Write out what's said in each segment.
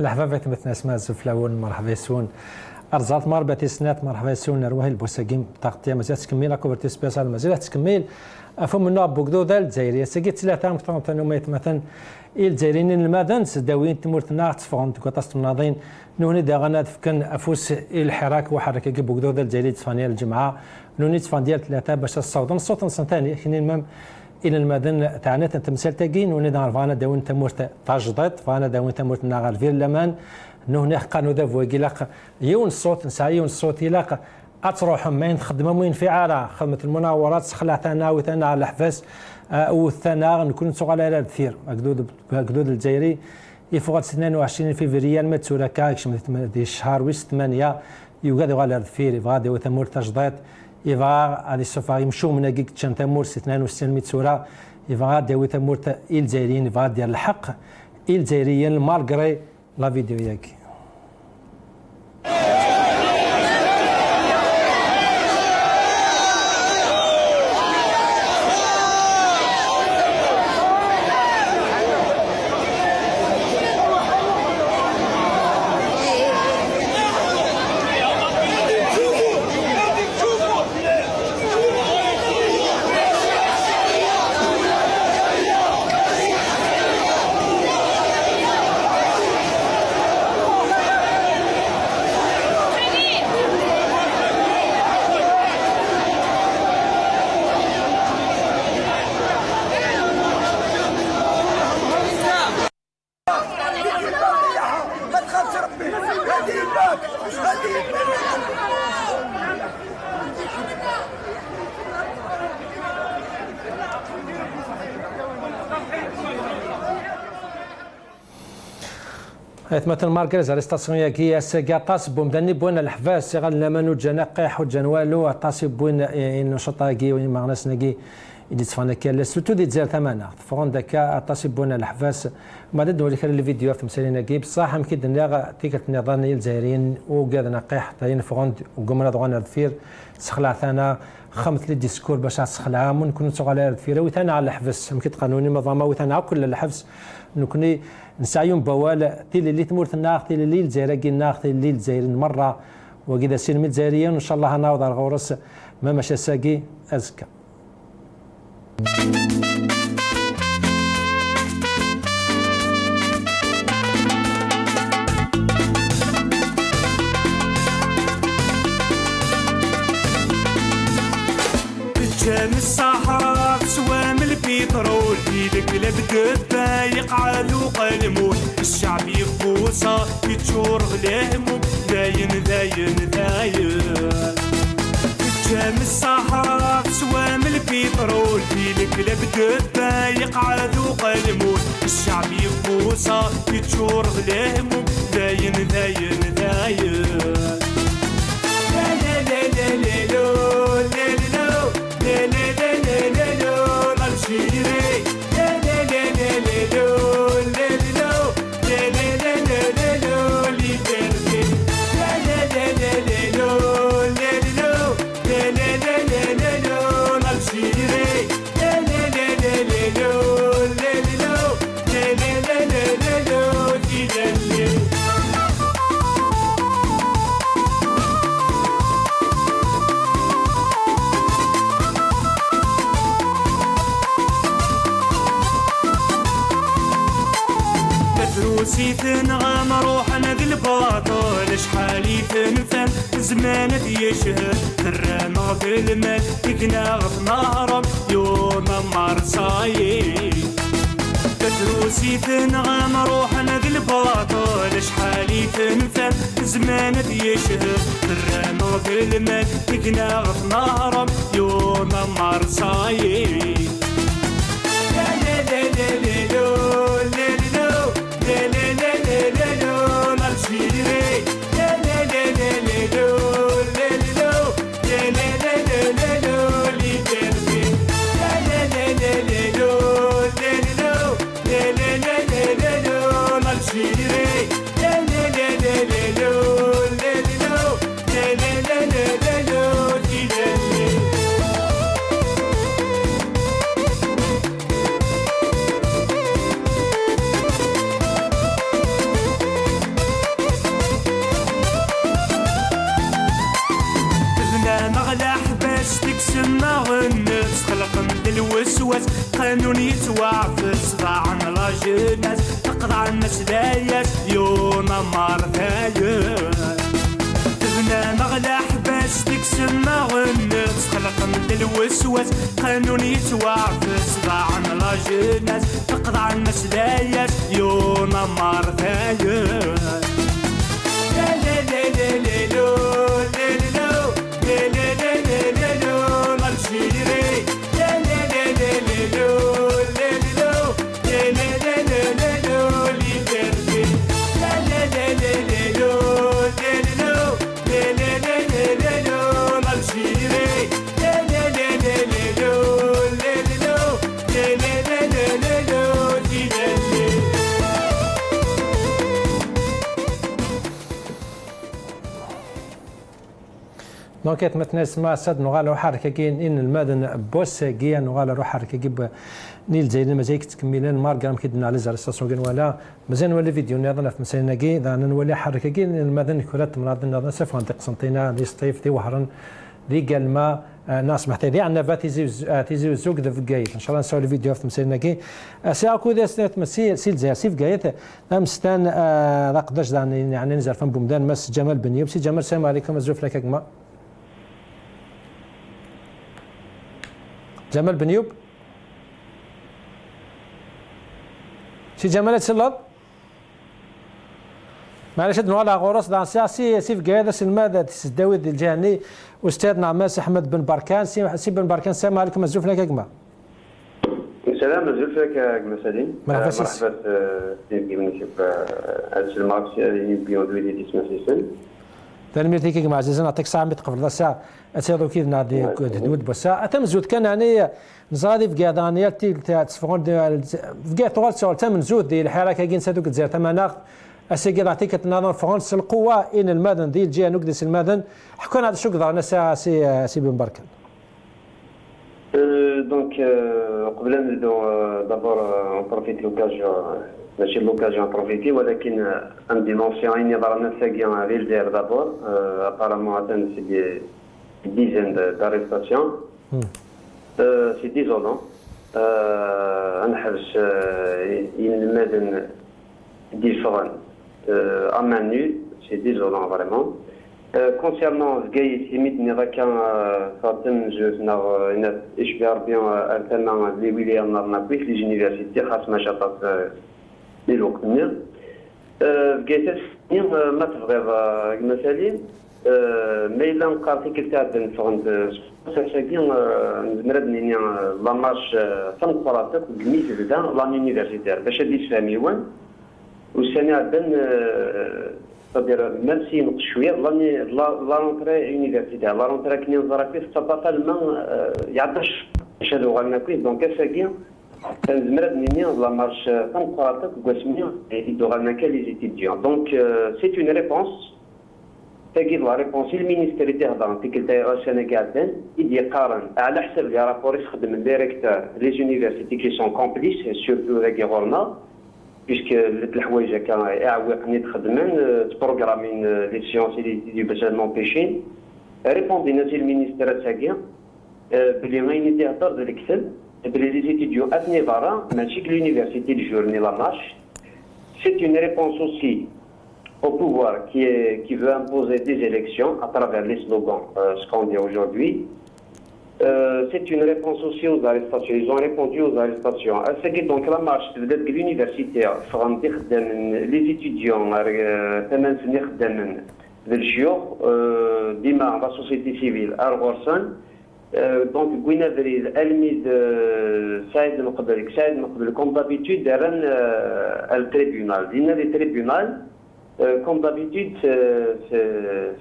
الحفافة تمثنا اسماء الزفلاون مرحبا يسون ارزالت مربع سنات مرحبا يسون رواه البوساكيم تغطيه مازال تكمل كوبرتي سبيسيال مازال تكمل افهم من بوكدو دال الجزائريه سكيت ثلاثه مثلا مثلا الجزائريين المدن سداوين تمورتنا تصفون كوطاس مناضين نوني داغنا تفكن افوس الحراك وحركه بوكدو دال الجزائريه تصفانيه الجمعه نوني تصفان ديال ثلاثه باش الصوت ثاني حين المهم الى المدن تاعنا تمثال تاكين وني فانا داون تمورت تاجدت فانا داون تمورت ناغال فير لمان نهنا قانو ذا فوكيلاق يون الصوت نسايون الصوت يلاق اتروحهم ما نخدموا وين فعاله خدمه المناورات سخلاتنا وثنا على الحفاس والثنا نكون نسوق على الثير قدود الجزائري يفوق 22 فبراير متسوره كاكش دي الشهر ويس 8 يوغاد على الثير غادي وثمور تجدت يفا غادي سوف يمشوا من كيك تشان تمور 62 متسوره يفا غادي وثمور الجزائريين يفا ديال الحق الجزائريين مالغري لا فيديو ياك مثل ماركرز ارستاسيون ياكي ساكاطاس بومداني بوين الحفاس غال لمانو جناقيح وجنوالو طاسي بوين النشطاكي وين ماغناس ناكي اللي تفانا كالا سوتو دي تزال ثمانه فون داكا طاسي بوين الحفاس ما دد ولي كان الفيديو في مسالينا كي بصح يمكن دنا تيكت النظام الجزائريين وكاد نقيح تاين فون وقمنا دغنا الفير سخلع ثانا خمت لي ديسكور باش تسخلع نكون نسوق على الفير وثانا على الحفس يمكن قانوني نظام وثانا كل الحفس نكوني نسعيون بوال تيل اللي تمورت الناخ تيل اللي الجزائري الناخ تيل اللي الجزائر مره وكذا سينمي الجزائريه وان شاء الله نعوض على الغورس ما مشى ساقي ازكى جام الصحراء سوام البيترول يدك لبدبا يقعد وقلمون الشعب يفوصا يتشور غلامهم داين داين داين جام الصحراء سوام البيترول يدك لبدبا يقعد وقلمون الشعب يفوصا يتشور غلامهم داين داين داين لا لا لا لا لا لا لا لا لا لا لا الجيري لا لا لا لا لا لا لا لا لا لا لا لا اللي دربي لا لا لا لا لا لا لا لا لا لا لا لا الجيري لا لا لا لا لا لا لا لا لا لا تدلل سيثن غام روحنا ذي الباطل شحال يتنفن زمان يشهد الرمى بالمال يقنا غف نهرب يوم مرصايي سيثن غام روحنا ذي الباطل شحال يتنفن زمان يشهد الرمى بالمال يقنا غف نهرب يوم مرصايي لا لا لا لا لا لا لا لا لا لا لا لا الجيري لا لا لا لا لا لا لا لا لا لا لا لا اللي دربي لا لا لا لا لا لا لا لا لا لا لا الجيري لا لا لا لا لا لا لا لا لا لا قانون يتوعفس ضاعن لاجناس تقضع الناس داياس يونا مارثاياس تبنى مغلا حباس تكسم غنس خلق من الوسواس قانون يتوعفس ضاعن لاجناس تقضع الناس داياس يونا مارثاياس لا لا لا لا لا لا لا لا لا لا لا الجيري لا لا لا لا لا لا لا لا لا لا لا لا ليبرتي لا لا لا لا لا لا لا لا لا لا الجيري لا لا لا لا لا لا لا لا لا دونك يتمثل اسماء سد نغالو حركه كاين ان المدن بوس كيا نغالو حركه كيب نيل زي المزايك تكملين مارغام كيدنا على زار ستاسيون ولا مازال ولا فيديو نظن في مسينا كي دانا نولي حركه كاين المدن كلات مراد نظن سف منطقه قسنطينه دي سطيف دي وحرن دي قالما ناس محتاجين عندنا تيزي الزوق دفقايت ان شاء الله نسوي الفيديو في مسينا كي ساكو ذا سنه مسيل سيل زي سيف قايت امستان رقدش يعني نزل فم بومدان مس جمال بنيوب سي جمال السلام عليكم الزوف لك كما جمال بنيوب سي جمال تسلط معليش نوالا غورس دان سياسي سيف قايده سلماده تسداوي الجهني استاذنا عماس احمد بن بركان سي بن بركان السلام عليكم الزوف لك كما السلام الزوف لك كما سليم مرحبا سي بنيوب المغرب سي بيون دويدي دي سماسيسن تلميذ كيما عزيزنا نعطيك ساعه ميت قبل الساعه اتيضو كي نادي دود بسا اتم زود كان يعني نزادي في قادانيا تاع تصفون في قاد طوال سول تم زود ديال الحركه كاين سادوك تزير تمناخ اسيكي نعطيك تنظر فرنسا القوه ان المدن ديال الجهه نقدس المدن حكونا هذا شو قدرنا سي بن بركان دونك قبل ان نبداو دابور اون بروفيت لوكازيون ماشي لوكازيون بروفيتي ولكن ان دي نونسيون اني ضرنا ساكيان غير داير دابور ابارامون اتن سي دي ديزين داريستاسيون سي ديزولون نحبس المدن دي فرن à main nue, c'est désolant vraiment. Concernant Zgaï, Simit, Nirakan, Fatim, je vais bien alternant les William Narnaquis, les universités, Khasma Chatat, les Loknir. Zgaï, c'est ما تبغيض المسالين ما إلا نقارتي كتاب نفرند ساكين نرد نيني لا مارش تنقراتك بميت بدا لان يونيفرسيتير باش هادي تفهميوان والسنة عندنا c'est-à-dire même si نقص شوية لا رونتري يونيفرسيتير لا رونتري كني نزرع فيه تطبق الماء يعطش شادو غالنا كويس دونك اساكي تنزمرد نيني لا مارش تنقراتك واسميا يدو غالنا كا لي étudiants donc c'est une réponse تجد لا ريبونس المينيستيري تهضر تيكلتا السنة قاعدين يدي يقارن على حسب لي رابور يخدم الديريكتور لي زونيفرسيتي كي سون كومبليس سورتو ذاكي غورنا puisque الحوايج كان اعوقني تخدمن تبروغرامين لي سيونس لي باش نوبيشين ريبوندينا سي المينيستير تاعي بلي غيني تهضر بالكتب بلي لي زيتيديون اتني فارا ماشي لونيفرسيتي دي جورني لا مارش c'est une réponse aussi au pouvoir qui veut imposer des élections à travers les slogans, ce qu'on dit aujourd'hui. C'est une réponse aussi aux arrestations. Ils ont répondu aux arrestations. Donc la marche de l'université, les étudiants, la société civile, donc Gouinavril, Elmid, Saïd Mokbel, comme d'habitude, le tribunal. Le tribunal, comme d'habitude,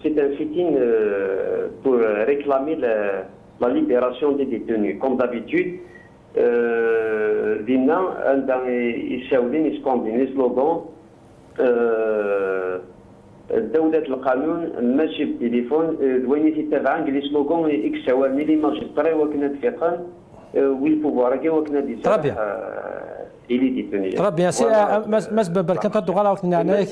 c'est un sit-in pour réclamer la libération des détenus. Comme d'habitude, Dina, dans les scandines, les slogans, دولة القانون ماشي بالتليفون وين يتبعن لي سلوغون اكسوالني لي ماجستري وكنا تفيقان oui, le pouvoir, Très bien. il est détenu. Très bien. ما سبب كنت تقول لك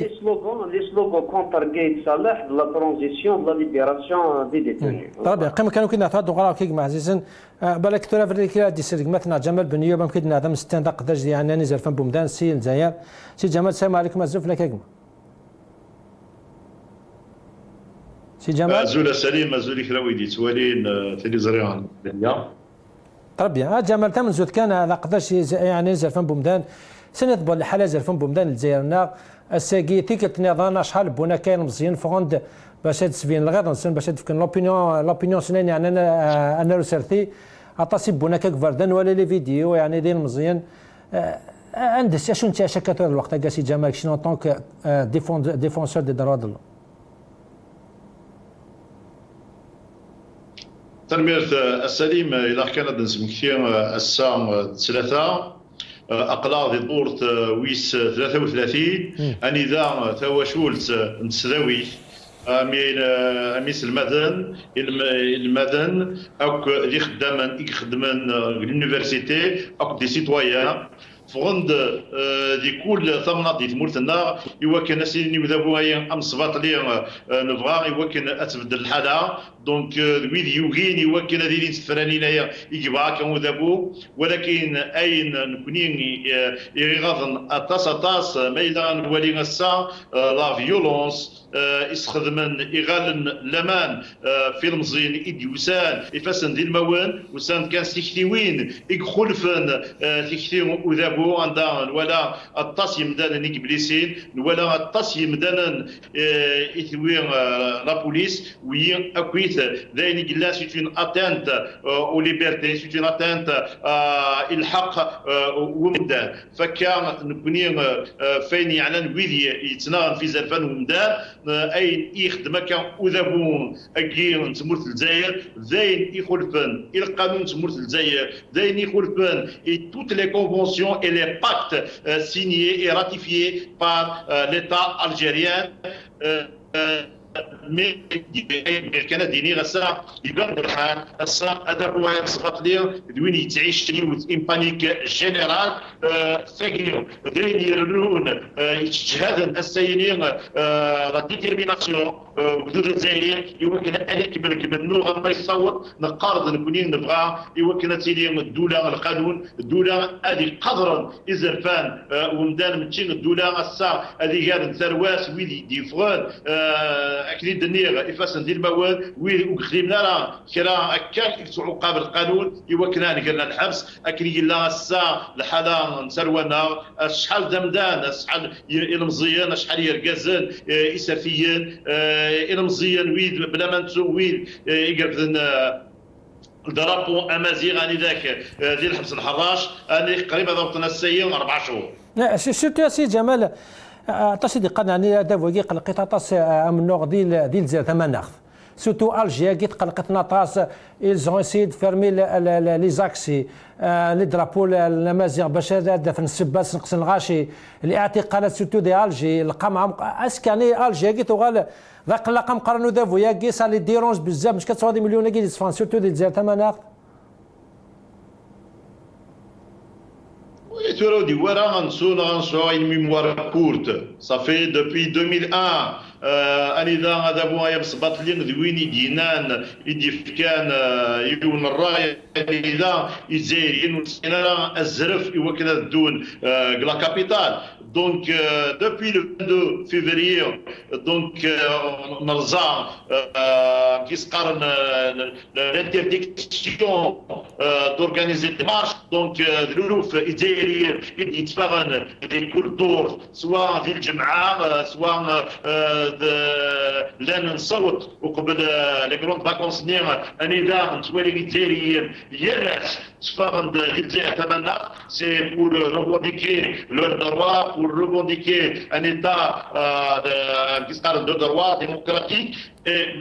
les slogans contre Gaïd Salah de la transition, de la libération des détenus. Très bien. كانوا كنا تقول لك مع عزيزن بالك ترى في كلا دي سير مثلا جمال بن يوب يمكن نادم ستان دقداج يعني نزل فم بومدان سي الجزائر سي جمال السلام عليكم الزوف لك كما سي جمال زول سليم زول كراويدي توالين تليزريان الدنيا. طيب بيان جمال تم زود كان على قداش يعني نزل فم بومدان سنة الحالة زل فم بومدان الجزائرنا الساقي تيكت نظام شحال بونا كاين مزيان فغند باش تسبين الغير نسن باش تفكن لوبينيون سنين يعني انا رسالتي عطاسي بونا كاك فردان ولا لي فيديو يعني دين مزيان عند شنو انت شكاتور الوقت قاسي جمال شنو طونك ديفونسور دي دروا الله تنمية السليم إذا كانت نسمع كثير الساعة 3 أقلاع ذي دورة ويس 33 أني ذا تواشولت نتسداوي أميس المدن أو اللي خدمان اليونيفرسيتي أو دي سيتويان فغند دي كل ثمنات دي ثمورتنا يوكن نسيني وذابوها أم صباط نبغى يوكن أتبدل الحالة دونك ويد يوغين يوكن هذه الفرانين يجيبها كم ذابو ولكن أين نكونين يغضن أطاس ما إذا نولي غسا لا فيولونس يستخدمن يغالن لمان في المزين إديوسان يفسن دي الموان وسان كان سيكتيوين يخلفن تكتيون وذابو عندنا ولا الطاس يمدان نيك بليسين ولا الطاس يمدان يثوي لا بوليس وي اكويت ذاين قلا سيتون اتانت او ليبرتي سيتون اتانت الحق ومدان فكان نكونين فين يعلن ويدي يتناغن في زلفان ومدان اين يخدم كان وذابون اكين تمرت الجزائر ذاين يخلفن القانون تمرت الجزائر ذاين يخلفن toutes les conventions et les pactes signés et ratifiés par l'État algérien. كان ديني غسا يبان الحال غسا هذا هو يصفط لي دوين يتعيش ان بانيك جينيرال ثاني دين يرون يتجهدن السينين لا ديتيرميناسيون وجود الجزائريين يمكن ان كبنوغ ما يصوت نقارض نكونين نبغى يمكن تيلي الدوله القانون الدوله هذه قدرا اذا فان ومدان متين الدوله السا هذه غير ثرواس ويدي ديفرون اكيد النير افاسن ديال المواد وين وخدمنا راه كرا هكا يسوعوا قابل القانون يوكلنا قلنا الحبس اكيد لا الساعه الحاله نسرونا شحال دمدان شحال المزيان شحال يركزن اسفيين المزيان ويد بلا ما نسويد يقرفن الدرابو امازيغ اني ذاك ديال الحبس الحراش اني قريبا ضربتنا السيين 4 شهور. لا شفتو يا سي جمال طاس دي قد يعني دافوكي قلقيت طاس من نوع ديال زير ثمن ناخذ سورتو الجيا كي قلقتنا طاس ils ont essayé de fermer les accès لي درابو الامازيغ باش هذا في السباس نقص الغاشي الاعتقالات سورتو دي الجي القمع اسكاني الجي كي تغال ذاك الرقم قرنوا دافويا كي سا لي ديرونج بزاف مش كتصاودي مليون كي يصفان سورتو ديال زير ثمن ناخذ Di Wara غنسو une mémoire courte. Ça fait depuis 2001. أنيذا هذا بوا يبسط لين ذويني دينان يدي كان يكون الراي أنيذا الجزائريين والسنة الزرف يوكل الدون لا كابيتال دونك depuis le 22 février donc نرجع كيس قارن l'interdiction d'organiser des marches donc الألوف الجزائريين يتفاغن دي كل دور سواء في الجمعة سواء لان نصوت وقبل لي كروند فاكونس نير انيدا نتوالي الجزائريين ياس تفاغن الجزائر تمنى سي بور ريفونديكي لو دروا بور ريفونديكي ان ايتا كيسقال دو دروا ديمقراطيك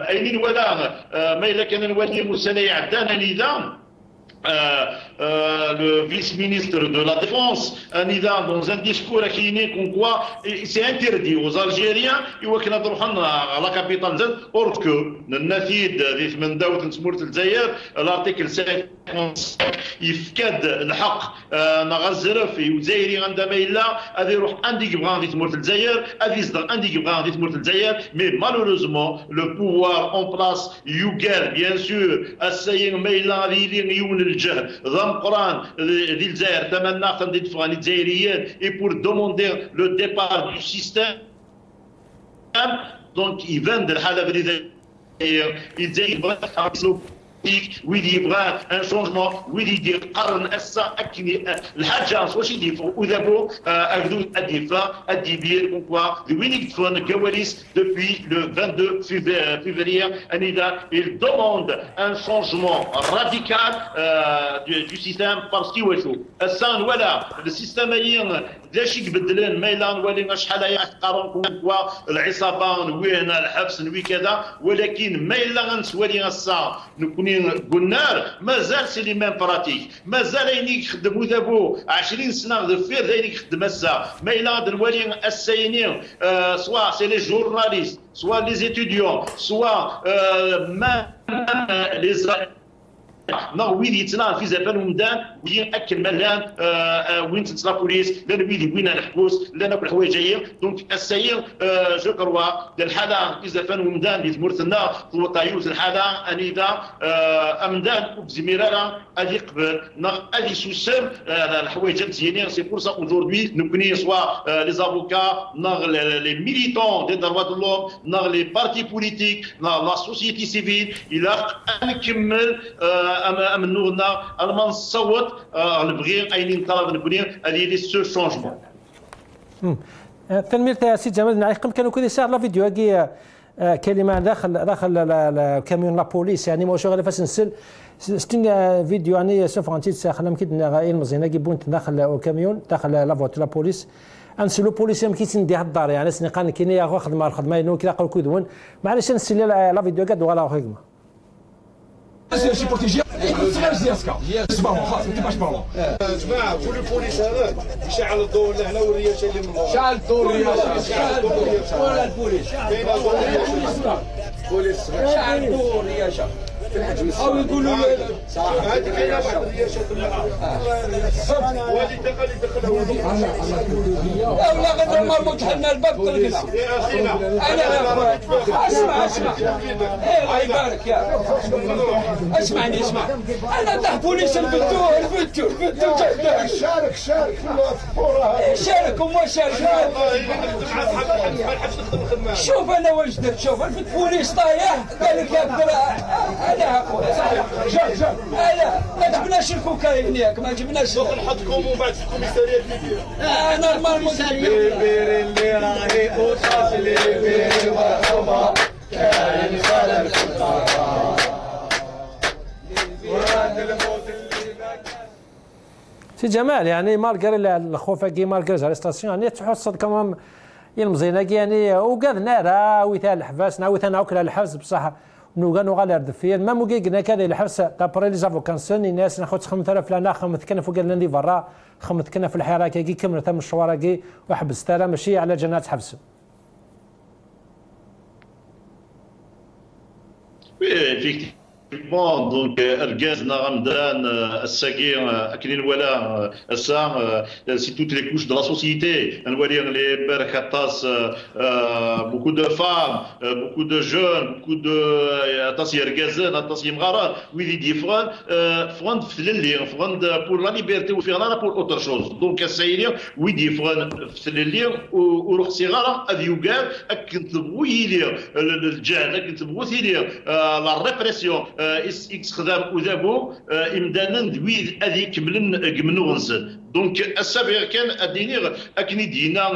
اينين ولا ما الا كان نولي مسنى يعدان انيدا le vice-ministre de la Défense, dans un discours comme quoi c'est interdit aux Algériens à la capitale Z, or que l'article 55 يفقد الحق نغزرف وزايري عندما إلا هذا يروح عندي يبغى في تمورت الجزائر هذا يصدر عندي يبغى في تمورت الجزائر مي مالوريزمون لو بوار اون بلاس يوغال بيان سور السيين ما إلا هذه اللي يون الجهل ضم قران ديال الجزائر تمنى تندي تفغاني الجزائريين اي بور دوموندير لو ديبار دو سيستيم دونك يفند الحاله في الجزائر يبغى ويدي يبغى ان شونجمون ويدي يدير قرن اسا الحاجه واش يدير وذابو اكدو الدفاع الدبير كونكوا وين يكتفون كواليس دوبوي لو 22 février انيدا il demande un changement radical du système parce que واش السان ولا السيستم داش يبدلن ما الا نولي شحال هي قارون كونكوا العصابه وين الحبس نوي كذا ولكن ما الا غنسوالي الساعه نكون قلنا مازال سي لي ميم براتيك مازال ينيك يخدم ذابو 20 سنه دفير ينيك يخدم الساعه ما الا نولي الساينين سوا سي لي جورناليست سوا لي ستوديون سوا ما لي نو وين يتنا في زبان ومدان وين اكل ملان وين تنسلا بوليس لا وين وين الحبوس لا ناكل حوايج جايين دونك السير جو كروا الحاله في زبان ومدان اللي تمرتنا طيوت الحاله انيدا امدان وبزميرالا هذه قبل هذه سوسم الحوايج مزيانين سي بور سا اودوردي نكوني سوا لي زافوكا لي ميليتون دي دروا دو لوم لي بارتي بوليتيك لا سوسيتي سيفيل الى نكمل من نورنا المان نصوت نبغي اين طلب نبغي هذه لي سو شونجمون تنمير تاع سي جمال نعيقم كانوا كذا ساعه لا فيديو كي كلمه داخل كاميون لا بوليس يعني واش غير فاش نسل ستين فيديو يعني سوف غنتي تسخلم كيدنا غاير مزيانه كي بونت داخل الكاميون داخل لا فوت لا بوليس انسلو بوليس ما كيتندي الدار يعني سني قال كاين يا خدمه الخدمه انه كذا قال كودون معليش نسل لا فيديو قد ولا خدمه شي بروتيجي تسمعش ديالك اسمعوا خلاص ما تبقاش بالون جماعه كل البوليس هذاك يشعل الضوء لهنا والرياشه اللي من اللور شعل الدور شعل الدور ولا البوليس كاين البوليس شعل الدور رياشه او يقولوا هذه كاينه واحد الرياشه وهذه دخل ولا غير مربوط حنا الباب طلقنا انا اسمع الله يبارك يا اسمعني اسمع انا تاع بوليس الفتو شارك شارك وما شارك شوف انا واش درت شوف البوليس طايح قال لك يا انا شوف انا ما جبناش الكوكايين ياك ما جبناش نحطكم ومن بعد في الكوميساريات ندير نورمالمون بير اللي راهي قصاص اللي بير وحما كاين خلل في القرار وراد الموت سي جمال يعني مالغري الخوفه كي مالغري زاريستاسيون يعني تحس كمان يلمزينا يعني وقاد نارا ويتا الحباس ناوي ناوكل الحبس بصح نوغانو غالير دفير ما موكينا كذا الحبس دابري لي زافوكانسون الناس ناخذ 5000 لنا خمت كنا فوق لندي برا خمت كنا في الحراكه كي كمل تم الشوارع كي وحبس ترى ماشي على جنات حبسه Bon, donc, Ergaz, Naramdan, Assagir, Akilinwala, Assar, c'est toutes les couches de la société. On voit dire les Berkatas, beaucoup de femmes, beaucoup de jeunes, beaucoup de. Attention, Ergazan, attention, Mrara, oui, des différents, front pour la liberté ou faire pour autre chose. Donc, Assaïlir, oui, différents, ou Roxirara, Aviougar, Akintbouilir, le Djad, Akintbouilir, la répression. إكس خدام وذابو إمدانا دويد أذي كملن جمنو غنسن دونك السابق كان ادينيغ اكني دينا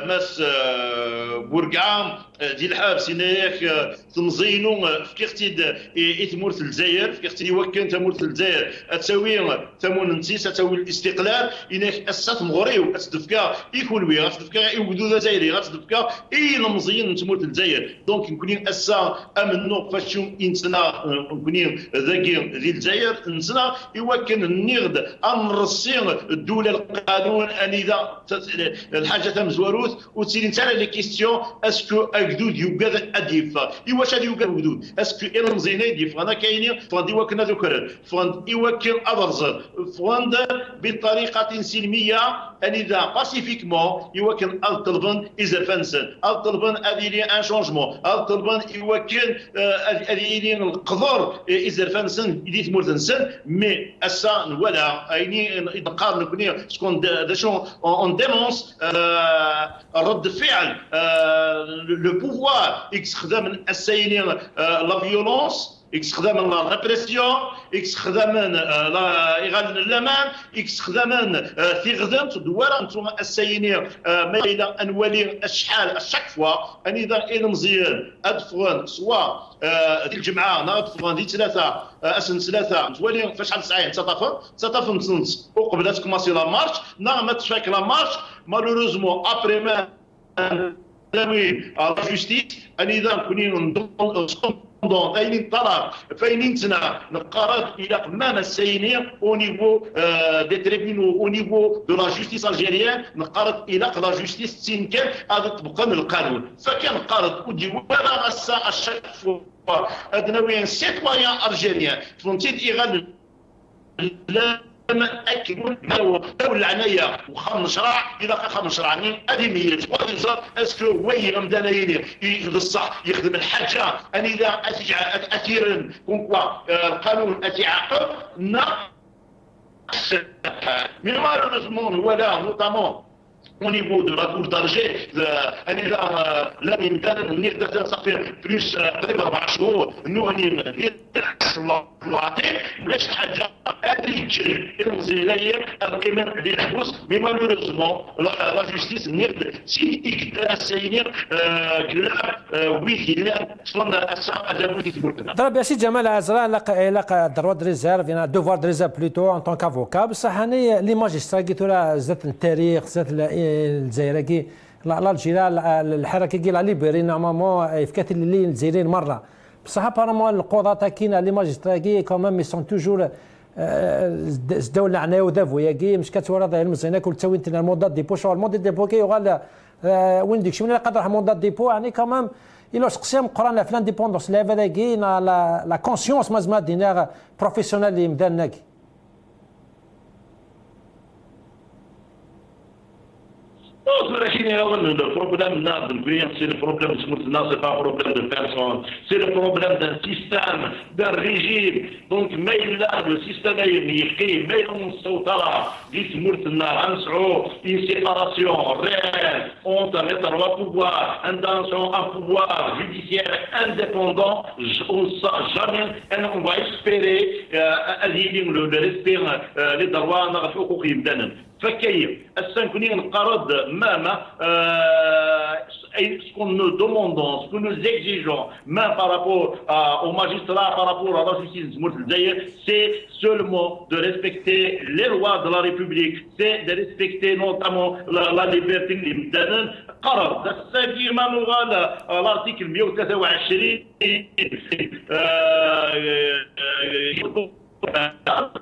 ماس بورقعام دي الحبس هناك تنزينو فكرتي اثمورت الجزائر فكرتي وكان تمورت الجزائر تساوي ثمون نتيس تساوي الاستقلال هناك اسات مغريو تدفكا يكون وي تدفكا يودو الجزائري تدفكا اي المزيين تمورت الجزائر دونك نكونين اسا امنو فاشو انسنا نكونين ذاكي ذي الجزائر انسنا يوكن النغد امرسين الدوله القانون انذا الحاجه تم زواروث وتسيري نتا لي كيستيون اسكو اكدود يوكاد اديف ايواش هذا يوكاد وجدود اسكو الا مزينه يديف انا كاينين فراند يوكن ذكر فراند يوكن ابرز فراند بطريقه سلميه انذا باسيفيكمون يوكن الطلبن اذا فنسن الطلبن هذه لي ان شونجمون الطلبن يوكن هذه لي القدر اذا فنسن يديت مورتنسن مي اسا ولا ايني نقارن كوني شكون دا شون اون دينونس رد فعل لو بوفوار يستخدم السينين لا فيولونس يستخدم لا ريبريسيون يستخدم لا إغال اللامان يستخدم ثيغدم دوار نتوما السينين ما الى انوالي الشحال اشاك فوا اني اذا الى مزيان ادفغن سوا ديال الجمعه نهار ادفغن دي ثلاثه اسن ثلاثه نتوالي فشحال ساعه تطافن تنص وقبلات كوماسي لا مارش نهار ما تفاك لا مارش مالوروزمون ابري ما دامي لا جوستيس اني اذا كونين دون اين طرف فاين تنا نقارات الى قمام السينيه او نيفو دي تريبينو او نيفو دو لا جوستيس الجيريان نقارات الى لا جوستيس تينكل هذا طبقا للقانون فكان قارات ودي ولا غسا اشاك فوا ادناويين سيتويان الجيريان فهمتي ايغال اكلوا دول العنايه وخم شرع الى خم شرعني هذه ميت اسكو وي غمدانيين بصح يخدم الحاجه ان اذا اثيرا كونكوا القانون اتعاقب من مالوريزمون ولا نوتامون au niveau de la cour d'Alger, là, il y a ça fait plus de 4 شهور nous باش حاجه هذه تجري المزيليه القيمه ديال الحبس مي مالوريزمون لا جوستيس نيرد سي يقدر السينير كلا ويكي صلنا الساعه ادابو دي تبركنا ضرب يا سي جمال عزرا لا دروا دو ريزيرف يعني دوفوار دو ريزيرف بلوتو ان طون كافوكا بصح انا لي ماجسترا قلت له زاد التاريخ زاد الجزائر كي الجيران الحركه كي لا ليبري نورمالمون فكات اللي الجزائريين مره بصح بارامون القضاة كاين لي ماجسترا كي كومام مي سون توجور الدوله عنايه ودافويا كي مش كتورا ضايع المزينه كل تاوين تنا الموندات ديبو شغل الموندات ديبو كي يغال وين ديك شويه قادر موندات ديبو يعني كومام الى قسم قرانا في لانديبوندونس لا كي لا كونسيونس مازما دينا بروفيسيونيل اللي مدانا كي Le problème de l'Union, c'est le problème de maintenant, c'est pas un problème de personne, c'est le problème d'un système, d'un régime. Donc, mais là, le système est mais on sautera, dit maintenant, une séparation réelle entre les trois pouvoirs, un pouvoir judiciaire indépendant, on ne sait jamais, et on va espérer le respect les droits de فكيف السنكونين القرض ماما ce qu'on nous demandons, ce que nous exigeons, même par rapport aux magistrats, par rapport à la justice, c'est seulement de respecter les lois de la République, c'est de respecter notamment la liberté de l'Imdanan. قرض الساقي ما نغال الارتيكل 123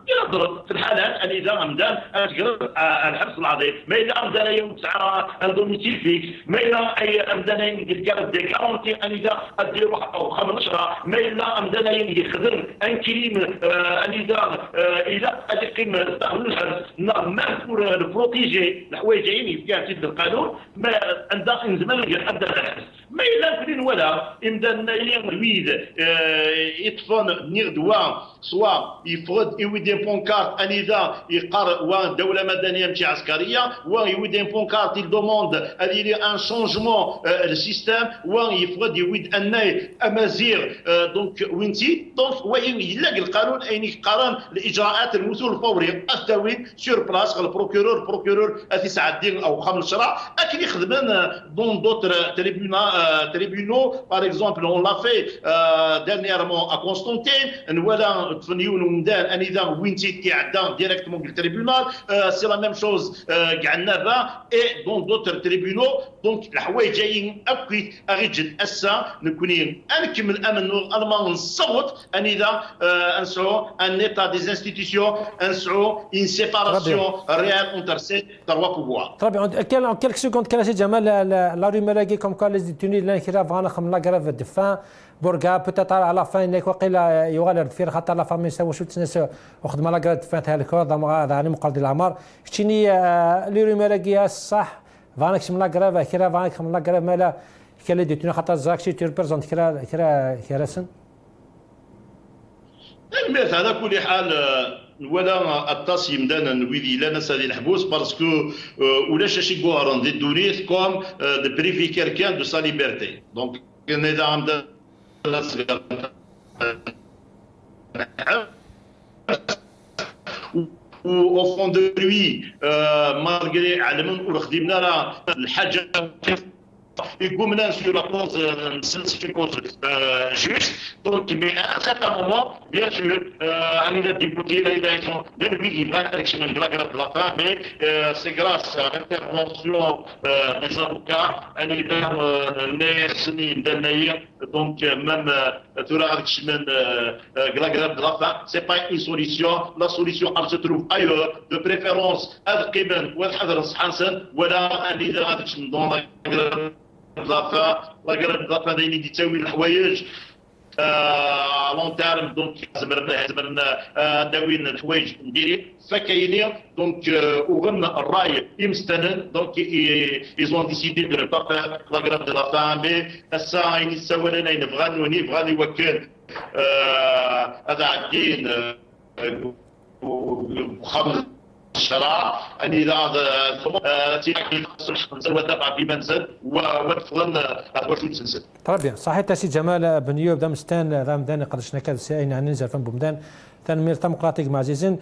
يضرب في الحالات اللي اذا عمدان الحبس العظيم ما اذا عمدان يوم 9 الدوميتيل فيكس ما اذا اي عمدان يدير دي كارونتي ان اذا ادير واحد او 15 ما اذا عمدان يخدم ان كريم ان اذا يقيم الحبس نورمال بور بروتيجي الحوايج عيني في عتيد القانون ما عندها من زمان يبدا الحبس ما اذا كرين ولا امدان الويد يطفن نير دوا سوا يفرض يودي بونكارت انذا يقر وان دوله مدنيه ماشي عسكريه وان يودي بونكارت يدوموند هذه لي ان شونجمون السيستم وان يفرض يود ان امازيغ دونك وينتي دونك وين يلاقي القانون اين يقارن الاجراءات المثول الفوري التوين سور بلاص البروكورور تسعة الدين او 5 اكن يخدمن دون دوتر tribunaux par exemple on l'a fait dernièrement à Constantine ولا تفنيون ومدان انذا وينتي تعدى ديريكتومون بالتريبيونال سي لا ميم شوز قعدنا با اي دون دوتر تريبيونو دونك الحوايج جايين اكيد اغيجد اسا نكونين انكمل الامن المان نصوت انذا انسعو ان ايتا دي انستيتيسيون انسعو ان سيباراسيون ريال اونتر سي تروا بوفوار. طبعا en quelques secondes كان سي جمال لا روميراغي كوم كان لي ديتوني لا كيرا فانا خم لا غراف دفان بورغا بوتيت على لا فان انك وقيلا يغالر في خاطر لا فامي سوا شو تنس وخدم لا غراف دفان تاع الكور هذا يعني مقرد العمار شتيني لي روميراغي صح فانك شم لا غراف كيرا فانك خم لا غراف مالا كان ديتوني خاطر زاكشي تيربريزونت كيرا سن المثل على كل حال ولا الطاس يمدانا نويدي لا ناس هذه الحبوس باسكو ولاش شي كوارون دي دونيت كوم دو بريفي كيركان دو سا ليبرتي دونك اذا عندنا au fond de lui malgré علمنا وخدمنا الحاجه يقومنا sur la cause c'est une cause juste donc mais à un certain moment bien sûr on a débuté l'élection de lui il va l'élection de la grève de la faim mais c'est grâce à l'intervention des avocats les سنين دنيا donc même tout l'élection de la grève de la faim c'est pas une solution la solution elle se trouve ailleurs de préférence القبن والحذر حسن ولا ان اذا dans la grève la grève de la faim اللي تساوي الحوايج لون تيرم دونك زمرنا داوين الحوايج نديري فكاينين دونك وغن الراي يمستنن دونك ils ont décidé de ne pas faire la grève de la faim mais الساعه يسوى لنا نبغى نوكل هذا عدين خمس الشرع ان اذا تيكي ودفع في منزل وتفضل واش تنزل. طبعا صحيح تاسي جمال بن يوب دمستان رمضان قدشنا كذا ساين عن ننزل فم بمدان تنمير ديمقراطيك مع زيزن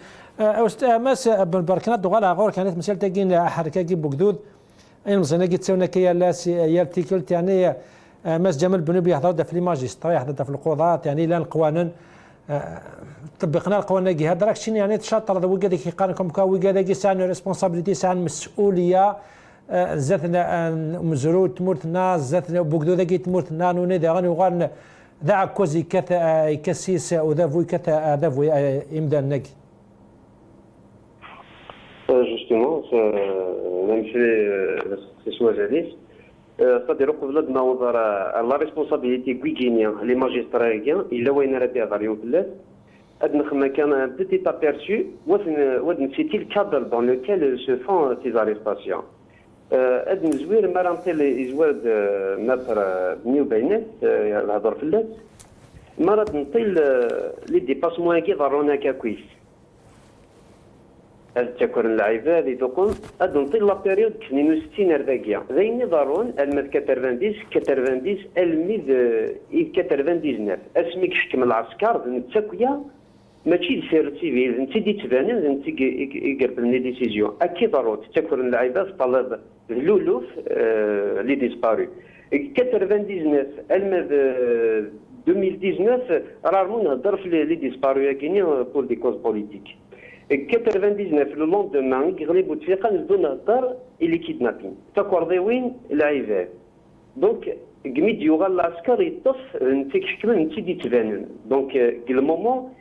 ماس بالبركنات دوغالا غور كانت مسألة تاكين حركة كي بوكدود اي مزنا كي تسونا كي لاس يرتيكلت يعني ماس جمال بن يوب يحضر في الماجسترا يحضر في القضاة يعني لا القوانين طبقنا القوانين كي هذا راكشين يعني تشاطر هذا وكذا كيقارنكم كا وكذا كي سان ريسبونسابيلتي سان مسؤوليه زاتنا مزرو تمرتنا زاتنا بوكدو ذاك تمرتنا نوني دا غني وغان ذا كوزي كتا كسيس وذا فوي كتا ذا فوي امدا نك justement même c'est soit jadis c'est-à-dire قبل نوضر لا ريسبونسابيلتي كويكينيا لي ماجسترا الا وين راه بها غاليو بلاد ادنا كان بيتي ابيرسو ودن سيتي الكادر دون لوكيل se font ces arrestations ادن زوير مرانتيل ازواد نطر بنيو بينات الهضر في اللات مرات نطيل لي ديباسمون كي ضرونا كويس التكر العباد يدقون ادن طيل لا بيريود 62 رداكيا زيني ضرون المد 90 الميد 99 اسميك حكم العسكر نتسكيا ماشي سير سيفيل انت دي تبانين انت يقرب لي ديسيزيون اكيد ضروري التكر العباد طلب اللولوف لي ديسبارو 99 المد 2019 راه نهضر في لي ديسبارو ياكيني بور دي كوز بوليتيك 99 le lendemain يغلب بوتفيقه نبدو نهضر اللي كيدنابين تكورديوين العباد دونك قميد يوغال العسكر يطف نتيك حكمه نتي دي تبانون دونك كل مومون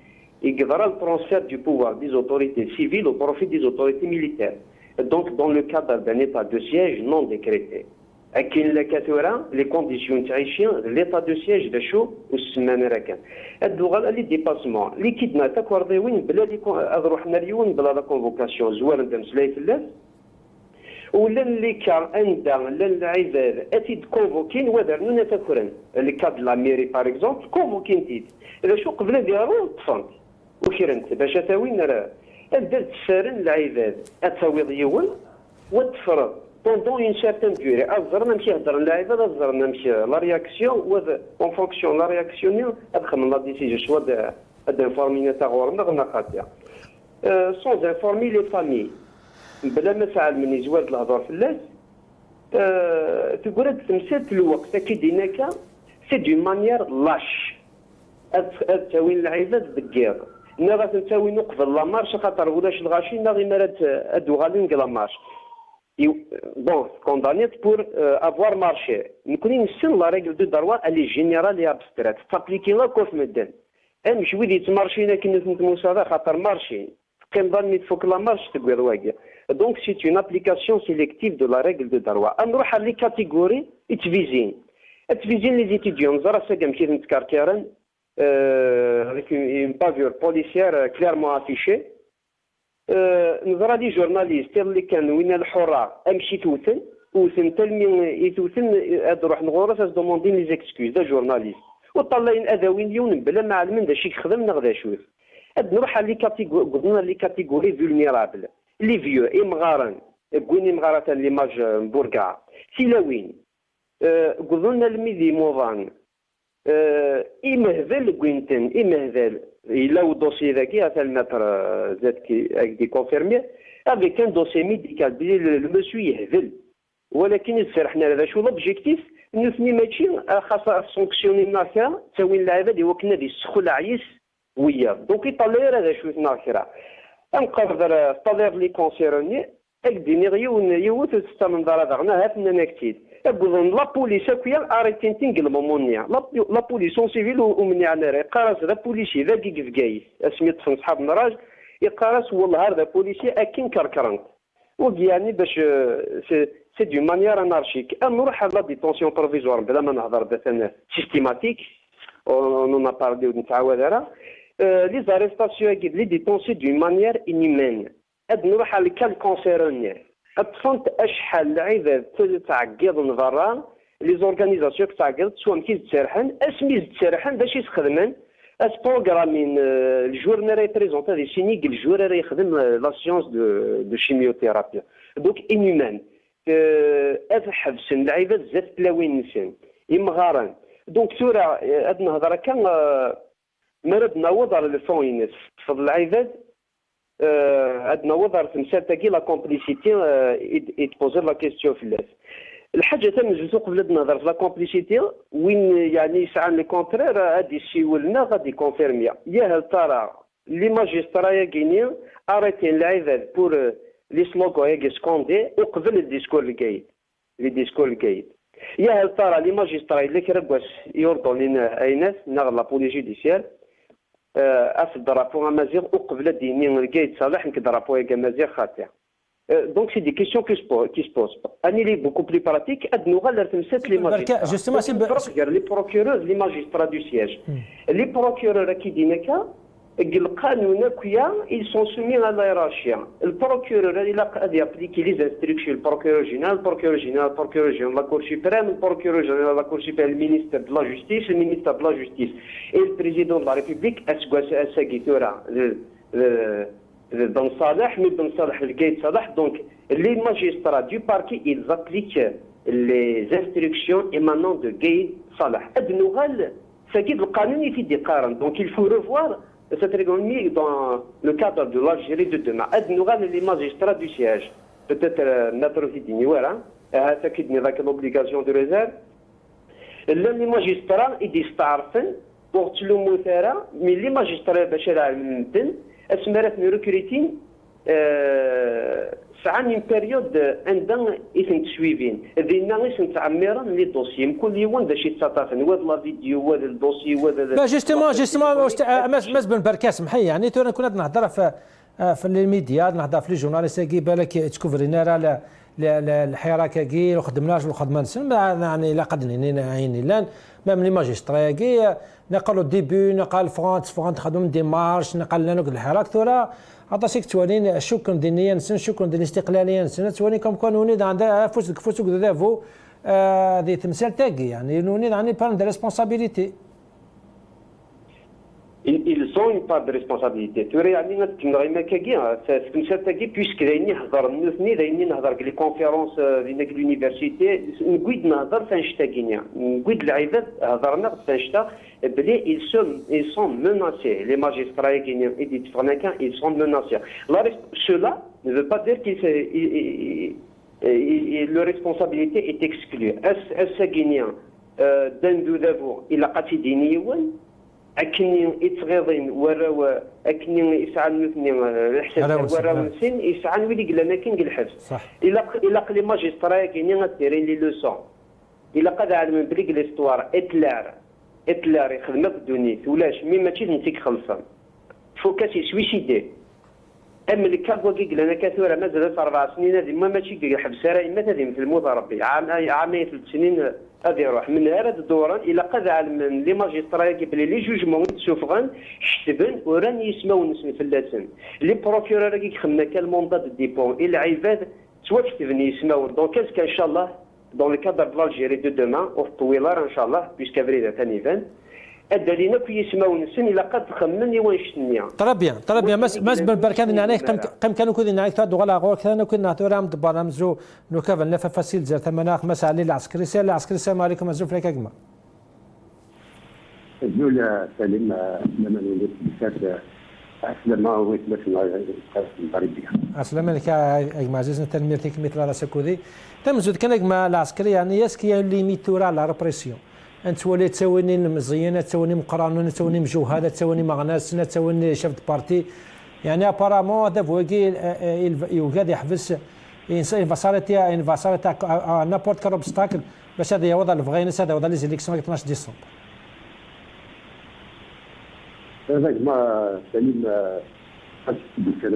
يقدر الترانسفير دو بوفوار دي اوتوريتي سيفيل au profit des autorités militaires donc dans le cadre d'un état de siège non décrété كاين لكاتورا لي كونديسيون تعيشين ليطا دو سياج دا شو والسمانه راه كان الدوغال لي ديباسمون لي كيدنا تاكورديوين بلا لي روحنا اليوم بلا لا كونفوكاسيون زوار ندم سلاي فلاس ولا اللي كان عندها لا العباد اتيد كونفوكين ودرنا تاكورن اللي كاد لا ميري باغ اكزومبل كونفوكين تيد اذا شو قبل ديالو طفنت وكرنت باش تاوين راه ابدا تسارن العباد اتاويض يول وتفرض بوندون اون سيرتان ديوري ازرنا نمشي هضر العباد ازرنا نمشي لا رياكسيون و اون فونكسيون لا رياكسيون ادخل لا ديسيجن شوا دانفورمينا تاع غورنا غنا قاتيا سون انفورمي لي فامي بلا ما تعلم من زواد الهضر في اللاس تقول تمثل الوقت كي ديناكا سي دون مانيير لاش تاوين العباد بالكير نا غاتنتاوي نقبل لا مارش خاطر ولاش الغاشي نا غير مرات ادو غادي نقلا مارش بون كوندانيت بور افوار مارشي نكوني نسن لا ريغل دو دروا الي جينيرال اي ابسترات تابليكي لا كوف مدن ام شويه يتمارشينا كي نتموسا خاطر مارشي قيم ظني تفوك لا مارش تقول واقع دونك سي اون ابليكاسيون سيليكتيف دو لا ريغل دو دروا نروح لي كاتيجوري اتفيزين لي زيتيديون زرا ساكا مشي نتكاركيرن avec une bavure policière clairement affichée. نظرا لي جورناليست اللي كان وين الحرة امشي توثن وثن تلمين يتوثن روح نغورس از دوموندين لي زيكسكوز دا جورناليست وطلعين اذاوين يون بلا ما علمن دا شي خدم نغدا شوف اد نروح لي كاتيجوري قلنا لي كاتيجوري فولنيرابل لي فيو امغارن كوين امغارات ليماج مبوركا سيلاوين قلنا الميدي موضان إمهذل كوينتن إمهذل إلا ودوسي ذاكي هذا المتر زاد كي كونفيرمي افيك ان دوسي ميديكال بلي المسيو يهذل ولكن سرحنا هذا شو لوبجيكتيف نثني ماشي خاصة سونكسيوني ناكرا تساوي العباد وكنا دي السخول عيس ويا دونك يطلع هذا شو ناكرا نقدر طالير لي كونسيروني اكديني يوث تستمن دار دغنا هاتنا نكتيد أقول لا بوليس أكويا أريتين تنقل مونيا لا بوليس اون سيفيل ومني على راه قارس ذا بوليسي ذا كيف كايس اسميت فن صحاب نراج يقارس والله هذا بوليسي أكين كركرنت ويعني باش سي دو مانيير انارشيك نروح على ديتونسيون بروفيزوار بلا ما نهضر مثلا سيستيماتيك اون ا باردي ونتعاود راه لي زاريستاسيون كيف لي ديتونسي دو مانيير انيمين اد نروح على كال كونسيروني اتصنت اشحال العباد تعقيض من برا لي زورغانيزاسيون تعقيض سواء كي تسرحن اسمي تسرحن باش يخدمن اس بروغرامين الجور ريبريزونتا دي سينيك الجور راه يخدم لا سيونس دو شيميوثيرابي دونك انيمان حبس العباد زاد تلاوين نسان يمغارن دونك ثورة هاد نهضر كان مرض نوض على الفون تفضل العباد عندنا وضع تمثال تاكي لا كومبليسيتي يتبوزر لا كيستيون في الناس الحاجه تم نجلسو قبل النظر في لا كومبليسيتي وين يعني يسعى لي كونترير غادي يسيولنا غادي كونفيرميا يا هل ترى لي ماجسترا ياكيني اريتين العباد بور لي سلوغو ياكي سكوندي وقبل الديسكور الجيد لي ديسكور الجيد يا هل ترى لي ماجسترا اللي كرباس يوردون لنا ايناس نغ لا بولي جوديسيال في درابو مازيغ وقبل ديني الكايد صالح نكدرابو يا مازيغ خاطئ دونك سي دي كيسيون كي سبوز اني لي بوكو بلي براتيك ادنو غير تمسات لي ماجسترا جوستومون سي لي بروكورور لي ماجسترا دو سياج لي بروكورور كي ديناكا القانون كويا ils sont soumis à la hiérarchie le procureur il a appliqué les instructions le procureur général la cour suprême le procureur général la cour suprême le ministre de la justice et le président de la république assagitora Ben Saleh mais Ben Saleh le Gaïd Saleh donc les magistrats du parquet ils appliquent les instructions émanant de Gaïd Saleh adnougal ساكيد القانون يفيد يقارن donc il faut revoir cette règlement dans le cadre de l'Algérie de demain. Nous avons les magistrats du siège. Peut-être notre vidéo, voilà. C'est avec l'obligation de réserve. Les magistrats, ils disent pour tout le monde, mais les magistrats, ils sont recrutés. ساعة une période عندنا يسن تسويفين ذينا يسن تعمرا لي دوسي كل يوم باش يتصاطفن وهذا لا فيديو وهذا الدوسي وهذا جوستومون ماس بن بركاس محي يعني تو كنا نهضر في الميديا نهضر في لي جورناليست كي بالك تكوفرينا على الحراكه كي وخدمناش وخدمنا نسن يعني لا قد عيني لان ميم لي ماجسترا كي نقلوا ديبي نقال فرانس خدموا ديمارش نقال لنا الحراك ثورة عطاسيك توالين شكرا دينيا نسن شكرا دين استقلاليا نسن توالين كم قانوني عندها فوسك دافو ذي تمثال تاقي يعني نوني عندي بان دي ريسبونسابيليتي ils ont une part de responsabilité. توري يعني غير ما كاكيا سكنشات تاكي بيسك دايني هضر نوثني دايني نهضر لي كونفيرونس ديال لونيفرسيتي نقيد نهضر فانشتا كينيا نقيد العباد هضرنا فانشتا بلي ils sont menacés les magistrats guinéens et des Africains ils sont menacés. Cela ne veut pas dire leur responsabilité est exclue. Est-ce guinéen دندو دابو إلا قاتي دينيون أكني يتغيظين وراو أكني يسعى مثني الحساب وراو نسين يسعى ويلي قلنا ما كاين الحبس. صح. إلا قلي ماجسترا كاينين غديرين لي لوسون. إلا قد علم بريك ليستوار إتلار يخدم في الدنيا ولاش مي ماشي نتيك خلصان. فوكاسي سويسيدي. أما اللي كابوا قلنا كثورة مازال 4 سنين هذه ماشي حبس راهي ما هذه مثل الموت ربي عامين 3 سنين هذا يروح من هذا الدوران الى قد علم لي ماجسترا كيبلي لي جوجمون سوفغان حسبن وران يسماو نسن فلاتن لي بروكورور كي خدمنا كالموندات ديبون الى عباد سوا كتبني يسماو دونك اسك ان شاء الله دون لو كادر دو الجيري دو دومان او طويلار ان شاء الله بيسكا فريدا ثاني فان الدليل كي يسماو نسن الى قد خمن يوانشتنيا طرا بيان ماس بالبركان نعنيك قم كانوا كذي نعنيك تاد وغلا غور كانوا كنا تورام دبارامزو نو كافن نفا فاسيل زر ثمناخ مسالي العسكري سال العسكري السلام عليكم ازوف لك اجمع الدولة سليم لما نولد بكات أسلما ويتمثل الضريبية. أسلم لك اجمع عزيزنا تنميرتك مثل راسكودي تمزود كان اجمع العسكري يعني يسكي اللي ميتورا على ريبريسيون انت وليت تسويني مزينه تسويني مقرانون تسويني مجوهده تسويني مغناس تسويني شفت بارتي يعني ابارامون هذا فوكي يوجد يحبس انسان فاسالتي نابورت كار اوبستاكل باش هذا يوضع الفغينس هذا يوضع لي زيليكسيون 12 ديسمبر. هذا ما سليم حسيت كان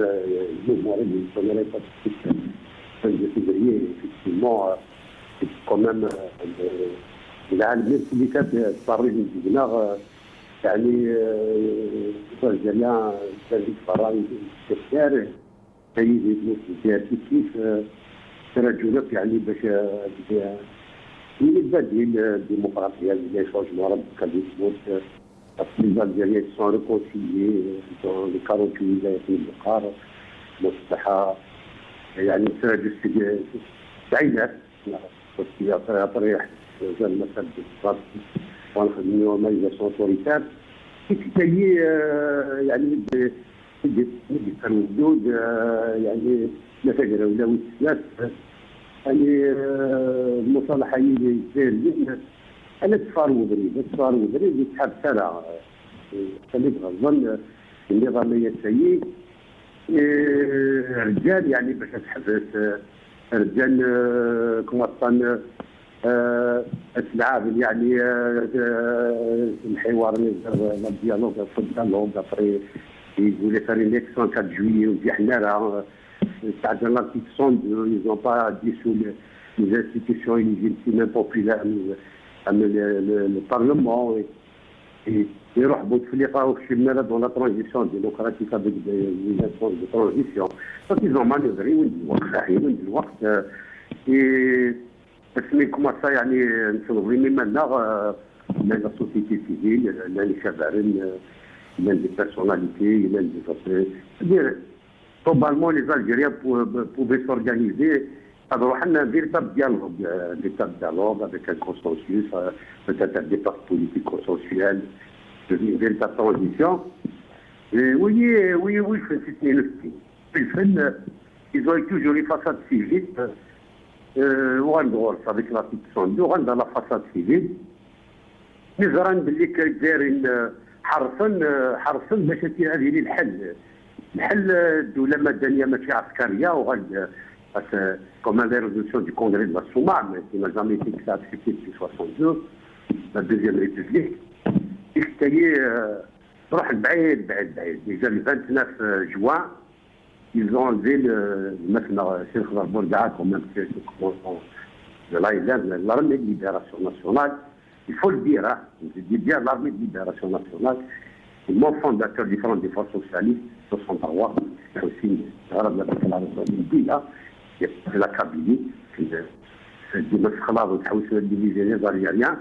المجموعه اللي كنا في février effectivement quand même العالم اللي كانت تطريق من الدماغ يعني الجماعه كان فرنسا الشارع كاين سياسي كيف ترجلات يعني باش يبدل الديمقراطيه اللي شونجمون راه كان يسموت les Algériens sont réconciliés dans les 48 ans في البقار مصلحه يعني سعيدات في طريق زي المثل بالضبط وناخذ نورماليزاسيون اوتوريتار كي يعني كانوا الحدود يعني مثلا ولاو السياسه يعني المصالحه اللي الجزائريين انا تفاروا بريد يتحب سنه خليك الظن النظاميه السيد رجال يعني باش تحبس رجال كمطن العاب يعني الحوار الديالوج الديالوج ابري يقول لك راني ليكسيون 4 جويي وفي حنا راه تاع لا تيكسون ils ont pas dissous les institutions légitimes populaires le parlement et يرحبوا يتفلقوا في شمالة dans la transition démocratique avec des instances de transition donc ils ont manœuvré وين الوقت بس كما يعني نصوبوا منا لا سوسيتي سيفيل لا لي شبارين لا لي بيرسوناليتي لا لي c'est-à-dire probablement les Algériens pouvaient s'organiser alors on a un véritable dialogue avec un consensus peut-être un départ politique consensuel une véritable transition et oui ils ont toujours les façades civiles وغندور avec l'article 102 غندا لا فاساد سيفيل نزران باللي كدايرين حرصا باش هذه الحل الدوله مدنيه ماشي عسكريه وغد comme la résolution du congrès de la Soumar qui n'a jamais été acceptée depuis 62 la deuxième république يحتاج روح بعيد déjà le 29 juin ils ont enlevé maintenant Cheikh Bourgaat comme même de l'armée de libération nationale. Il faut le dire, hein, je dis bien l'armée de libération nationale. Le mot fondateur différent des forces socialistes, 63, c'est aussi la déclaration du pays, c'est la Kabylie, c'est des maskhlas ou des divisions algériens.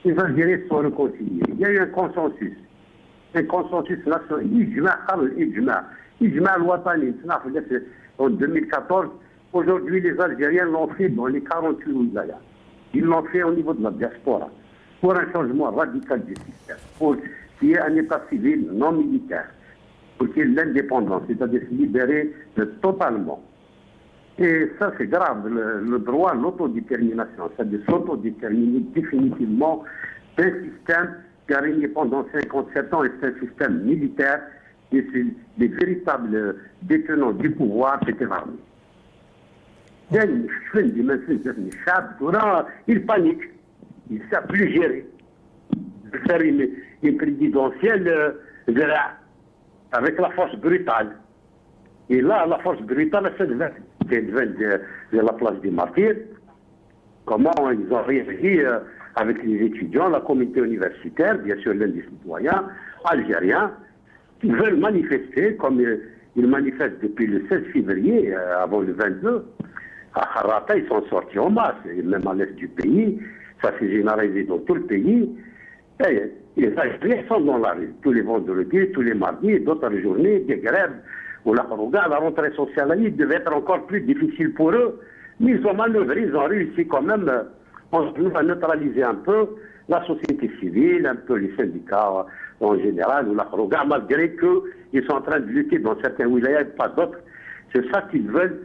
Les Algériens sont réconciliés. Il y a eu un consensus. un consensus national, Ijma al-Watani, en 2014. Aujourd'hui, les Algériens l'ont fait dans les 48 wilayas. Ils l'ont fait au niveau de la diaspora, pour un changement radical du système, pour qu'il y ait un état civil non militaire, pour qu'il y ait l'indépendance, c'est-à-dire se libérer totalement. Et ça, c'est grave, le droit à l'autodétermination, c'est-à-dire s'autodéterminer définitivement d'un système qui a régné pendant 57 ans, et c'est un système militaire, et c'est les véritables détenants du pouvoir, c'était l'armée. Il panique, il ne sait plus gérer. Faire une présidentielle avec la force brutale. Et là, la force brutale, c'est de la place des martyrs. Comment ils ont réagi avec les étudiants, la communauté universitaire, bien sûr l'un des citoyens algériens, qui veulent manifester, comme ils manifestent depuis le 16 février, avant le 22. À Harrata, ils sont sortis en masse, et même à l'est du pays, ça s'est généralisé dans tout le pays. Et les Algériens sont dans la rue, tous les vendredis, tous les mardis, d'autres journées, des grèves, où la rentrée sociale devait être encore plus difficile pour eux. Mais ils ont manœuvré, ils ont réussi quand même à neutraliser un peu la société civile, un peu les syndicats en général, ou la Kharouga, malgré qu'ils sont en train de lutter dans certains wilayas et pas d'autres. C'est ça qu'ils veulent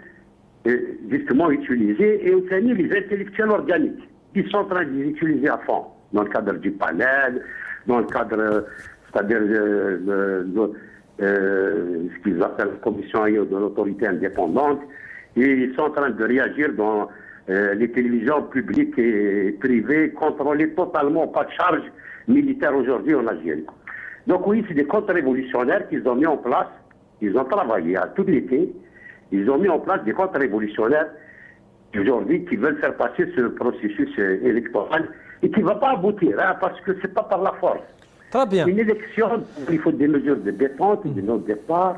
justement utiliser, et aussi les intellectuels organiques. Ils sont en train de les utiliser à fond, dans le cadre du panel, dans le cadre, c'est-à-dire ce qu'ils appellent la commission de l'autorité indépendante, et ils sont en train de réagir dans les télévisions publiques et privées, contrôlées totalement, pas de charge militaire aujourd'hui en Algérie. Donc oui, c'est des contre-révolutionnaires qu'ils ont mis en place, ils ont travaillé à tout l'été, ils ont mis en place des contre-révolutionnaires aujourd'hui qui veulent faire passer ce processus électoral et qui ne va pas aboutir, hein, parce que ce n'est pas par la force. Très bien. Une élection, il faut des mesures de détente, de non-départ,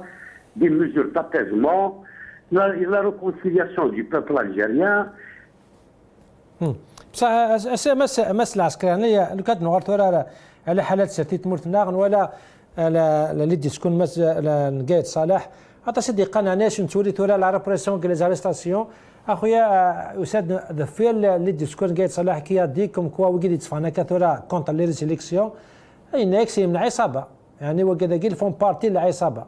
des mesures d'apaisement, la réconciliation du peuple algérien. بصح مس العسكريه لو كانت نغرتو على حالات سرتيت مرتناغ ولا اللي تكون مس نقايد صالح عطا سيدي قناناش نتولي تورا لا ريبريسيون كي ليزاريستاسيون اخويا استاذ ذفيل اللي تكون نقايد صالح كي ديكم كوا وكيدي تفانا كثورا كونتر لي سيليكسيون اي ناكسي من عصابه يعني وكذا كي فون بارتي العصابه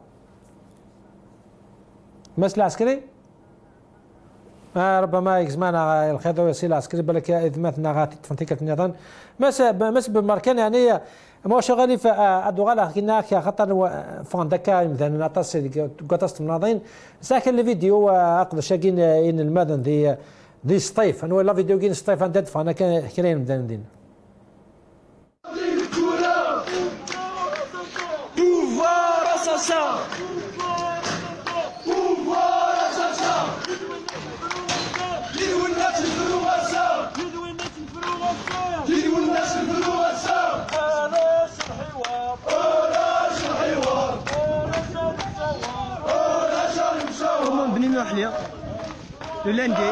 مس العسكري ربما يجزمنا الخيط وسيله عسكري بالك اذا مثلا غاتي تفنتيك النظام مس بمركان يعني ما شغالي في ادوغالا كنا خاطر فاندكا مثلا اتصل قطست مناضين ساكن الفيديو اقدر شاكين ان المدن دي سطيف انا ولا فيديو كاين سطيف عند فانا كان حكاين مدن دين le lundi.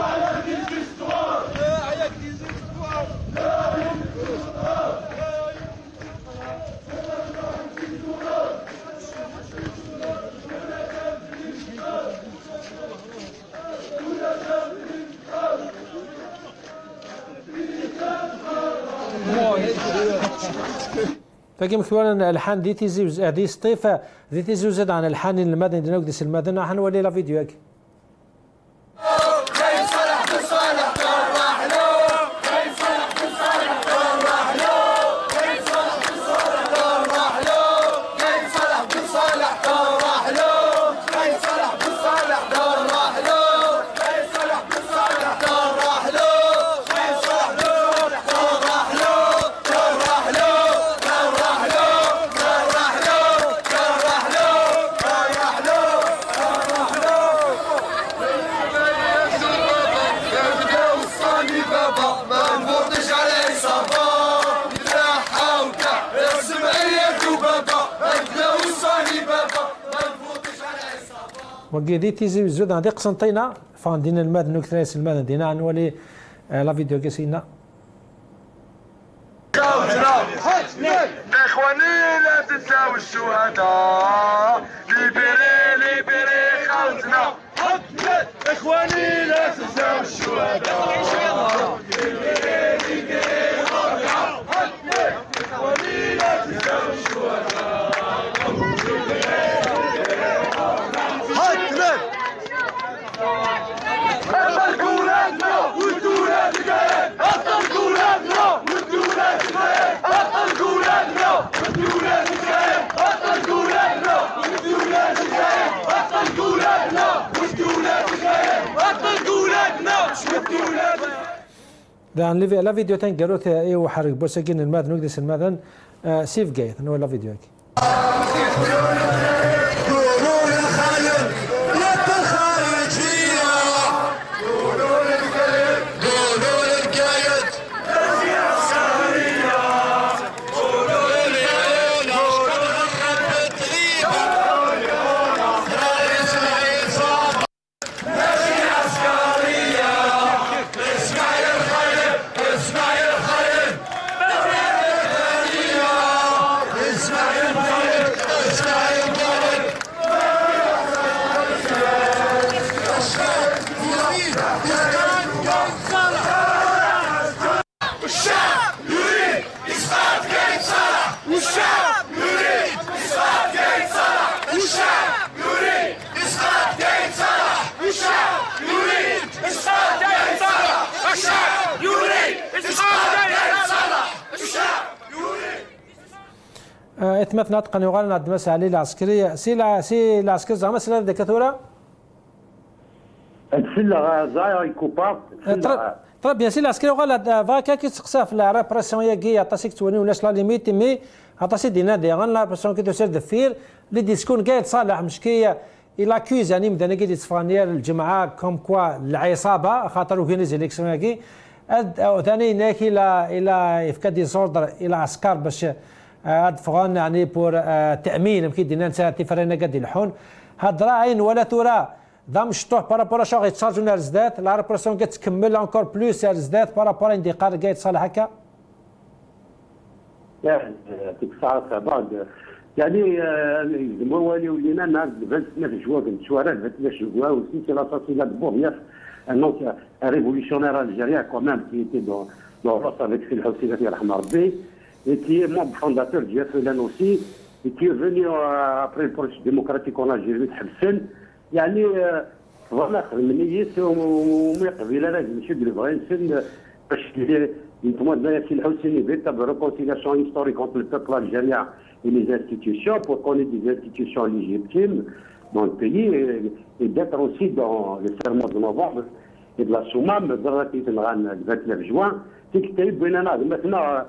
فكيما كنا الحان دي تيزي هذه سطيفه دي تيزي زاد عن الحان المدن ديالنا وديس المدن راح نولي لا فيديو هاك وقيدي تيزي زود عندي قسنطينه فاندين المدن نكتريس المدن دينا نولي لا فيديو كيسينا اخواني لا تنساو الشهداء ليبري ليبري خالتنا حقنا اخواني لا تنساو الشهداء ليبري ليبري خالتنا حقنا اخواني لا تنساو الشهداء حقنا أطلق ولادنا والدولة تقايد أطلق ولادنا والدولة تقايد أطلق ولادنا والدولة تقايد أطلق ولادنا والدولة تقايد أطلق ولادنا والدولة تقايد أطلق ولادنا والدولة دان لا فيديو تنقروت ايو حرق بوسكين الماذن نقدس الماذن سيف جايت نو لا فيديو هيك اتمت نطقا يقال نعد مسألة العسكرية سي العسكر زعما سلا ديكاتورا السلة زايا يكوبا طرا بيان سي العسكري يقال فاكا كي تسقسا في لا ريبرسيون ياكي عطاسيك تواني وناس لا ليميت مي عطاسي دينا ديغان لا ريبرسيون كي تسير دفير اللي ديسكون كاين صالح مشكيه الى كوز يعني مدانا كي تسفانير الجمعه كوم كوا العصابه خاطر وكاين زيليكسيون ياكي ثاني ناكي الى يفكا ديزوردر الى عسكر باش ادفغان يعني بور تامين كي دينا نسا تفرينا قد الحون هاد راه عين ولا ترى ذا مشطوح بارابور شغل يتشارجون الزدات لا ريبرسيون كتكمل انكور بلوس الزدات بارابور عندي قال قايد صالح هكا ديك الساعه بعد يعني الموالي ولينا نهار 29 جوان كنت شوارع 29 جوان aussi c'est l'assassinat de Bournief un révolutionnaire algérien quand même qui était dans l'os avec Fil Houssini rahma rabbi et qui est membre fondateur du FLN aussi et qui est venu après le processus démocratique en Algérie تحبسن يعني فوالا خدمنيت وما يقبل انا ماشي بالفغي نسن باش ينتموا لنا Fil Houssini véritable réconciliation historique entre le peuple algérien et les institutions pour qu'on ait des institutions légitimes dans le pays et d'être aussi dans le serment de novembre et de la Soumam le 29 juin c'est que t'as بيننا maintenant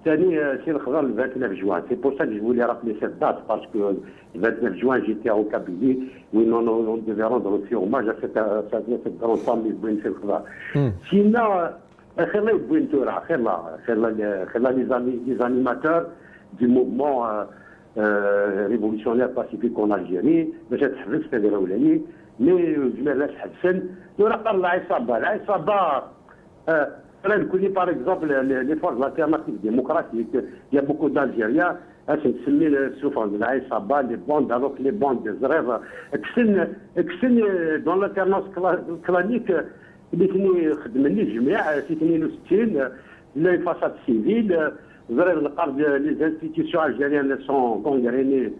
ثاني سي الخضر le 29 juin c'est pour ça que je voulais rappeler cette date parce que le 29 juin j'étais au Kabylie où on devait rendre aussi hommage à cette grande femme بوين في الخضر sinon خلينا بوين تورا خلينا les animateurs du mouvement révolutionnaire pacifique en Algérie باش تحبس في هذا الاولاني مي جمالاش حبسن ولا قال العصابه انا نقول لي باغ اكزومبل لي فورس الالتيرناتيف ديموكراتيك يا بوكو دالجيريا اش نسمي السوفر ديال العصابه لي بوند الوغ لي بوند دي زرير اكسن دون لالتيرنونس كلانيك اللي كانوا خدمني الجميع في 62 لي فاساد سيفيل زرير القرض لي انستيتيوشن الجيريان سون كونغريني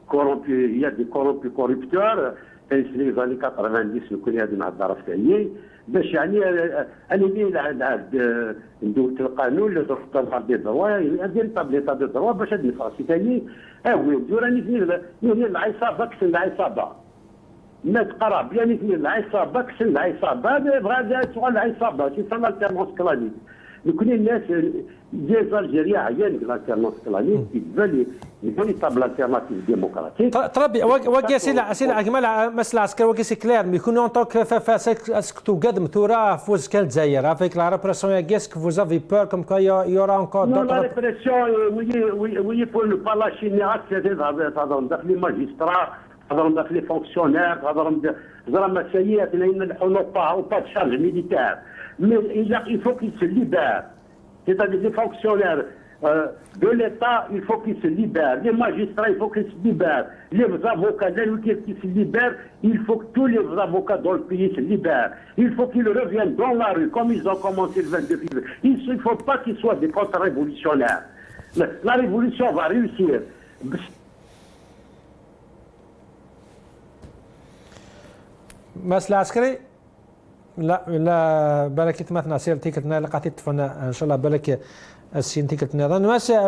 كورومبي il y a des corrompus corrupteurs في les années 90 الكل هذه مع الدار الثانيه باش يعني انا اللي ندور القانون اللي ضربت دي دروا ندير طابليطه دي دروا باش هاد الفراسي ثاني وي راني نثني العصابه كسن العصابه ما تقرا بلا نثني العصابه كسن العصابه بغا سؤال العصابه سي سا لالتيرنونس كلانيك كل الناس ديال الجزائر عيان لالتيرنونس كلانيك كيتبان لي فيريتابل التيرناتيف ديموكراتيك طربي واكي سي عقمال مسلا عسكر واكي سي كلير مي كون اونطوك اسكتو قدم تورا فوز كان الجزائر افيك لا ريبرسيون يا كيسك فوز افي بور كوم كا يورا انكور لا ريبرسيون وي بور نو با لاشي ني اكسيدي تهضروا داخل لي ماجسترا تهضروا داخل لي فونكسيونير تهضروا مسائيات لان الحنوط با دو شارج ميليتير مي il faut qu'il se libère c'est-à-dire les fonctionnaires de l'État, il faut qu'ils se libèrent. Les magistrats, il faut qu'ils se libèrent. Les avocats, qui se libèrent. Il faut que tous les avocats dans le pays se libèrent. Il faut qu'ils reviennent dans la rue, comme ils ont commencé le 22 février. Il ne faut pas qu'ils soient des contre-révolutionnaires. La révolution va réussir. ماس العسكري لا بالك مثلا سيرتي كتنا لقاتي تفنا ان شاء الله بالك السينتي كتنا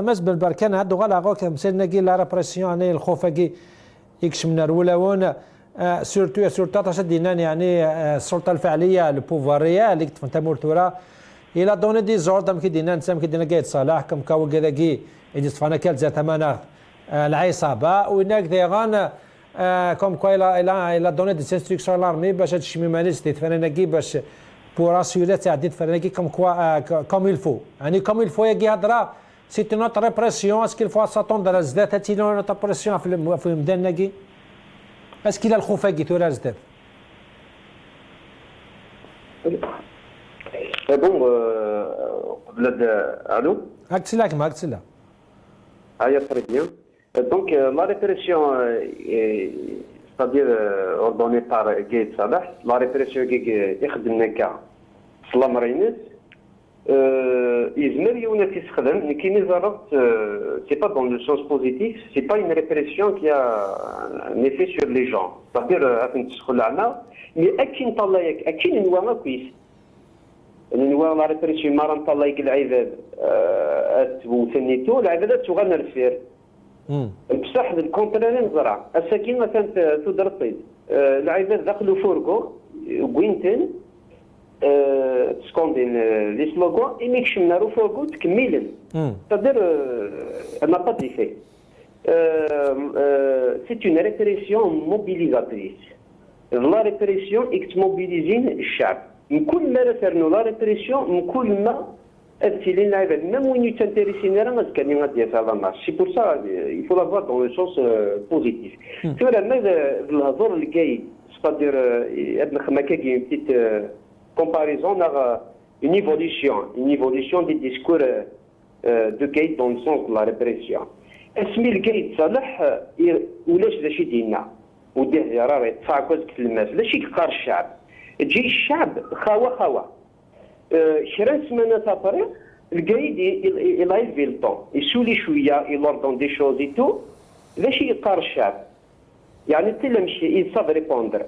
ماس بالبركان هادو غالا غوك مسنا كي لا ريبريسيون اني الخوفاكي يكشمنا الولاون سورتو تشدينا يعني السلطه الفعليه البوفاريه اللي كتفنت مورتورا الى دوني دي زوردم كيدينا نسام كيدينا كايت صلاح كم كاو كذاكي يدي تفانا كال ذات مانا العصابه وهناك ديغان كوم كوا الى دوني دي انستركسيون لارمي باش هادشي ميمانيس دي تفرناكي باش بور اسيوري تاع دي تفرناكي كوم كوا كوم يلفو يعني كوم يلفو ياكي هضره سي نوت ريبريسيون اسكو الفوا ساتوندر زدات هاتي نوت ريبريسيون في الميدان ناكي اسكو لا الخوفاكي تورا زدات بون بلاد الو هاك تسلاك ما هاك تسلا هيا تري بيان Donc la répression, c'est-à-dire ordonnée par Gaïd Salah, la répression qui est Slam Reynes, c'est pas dans le sens positif, c'est pas une répression qui a un effet sur les gens. C'est-à-dire, mais la répression مرة نطلق العباد وثنيتو العباد تغنى الفير بصح الكونتراري نزرع السكينه كانت تدر الطيب العباد دخلوا فوركو كوينتن تسكوندين لي سلوغون ايميكش منارو فوركو تكميلن تقدر انا با ديفي سي اون ريبريسيون موبيليزاتريس لا ريبريسيون اكتموبيليزين الشعب من كل ما رفرنو لا ريبريسيون من كل ما أبتلين العباد même وين يتنتريسين راه كان غادي يفعل مارش سي بور سا il faut l'avoir dans le sens positif ترى ماذا الهضور الجاي c'est-à-dire هاد نخدم كاين بتيت comparaison avec une évolution des discours de Gaïd dans le sens de la répression اسمي الجايد صالح ولاش ذا شي دينا وديه راه يدفع كوزك في الماس لا شي كقار الشعب تجي الشعب خاوه شرا سمانات ابري القايد يلايف في الطون يسولي شويه يلوردون دي شوز اي تو باش يقار الشعب يعني تلا مشي يصاب ريبوندر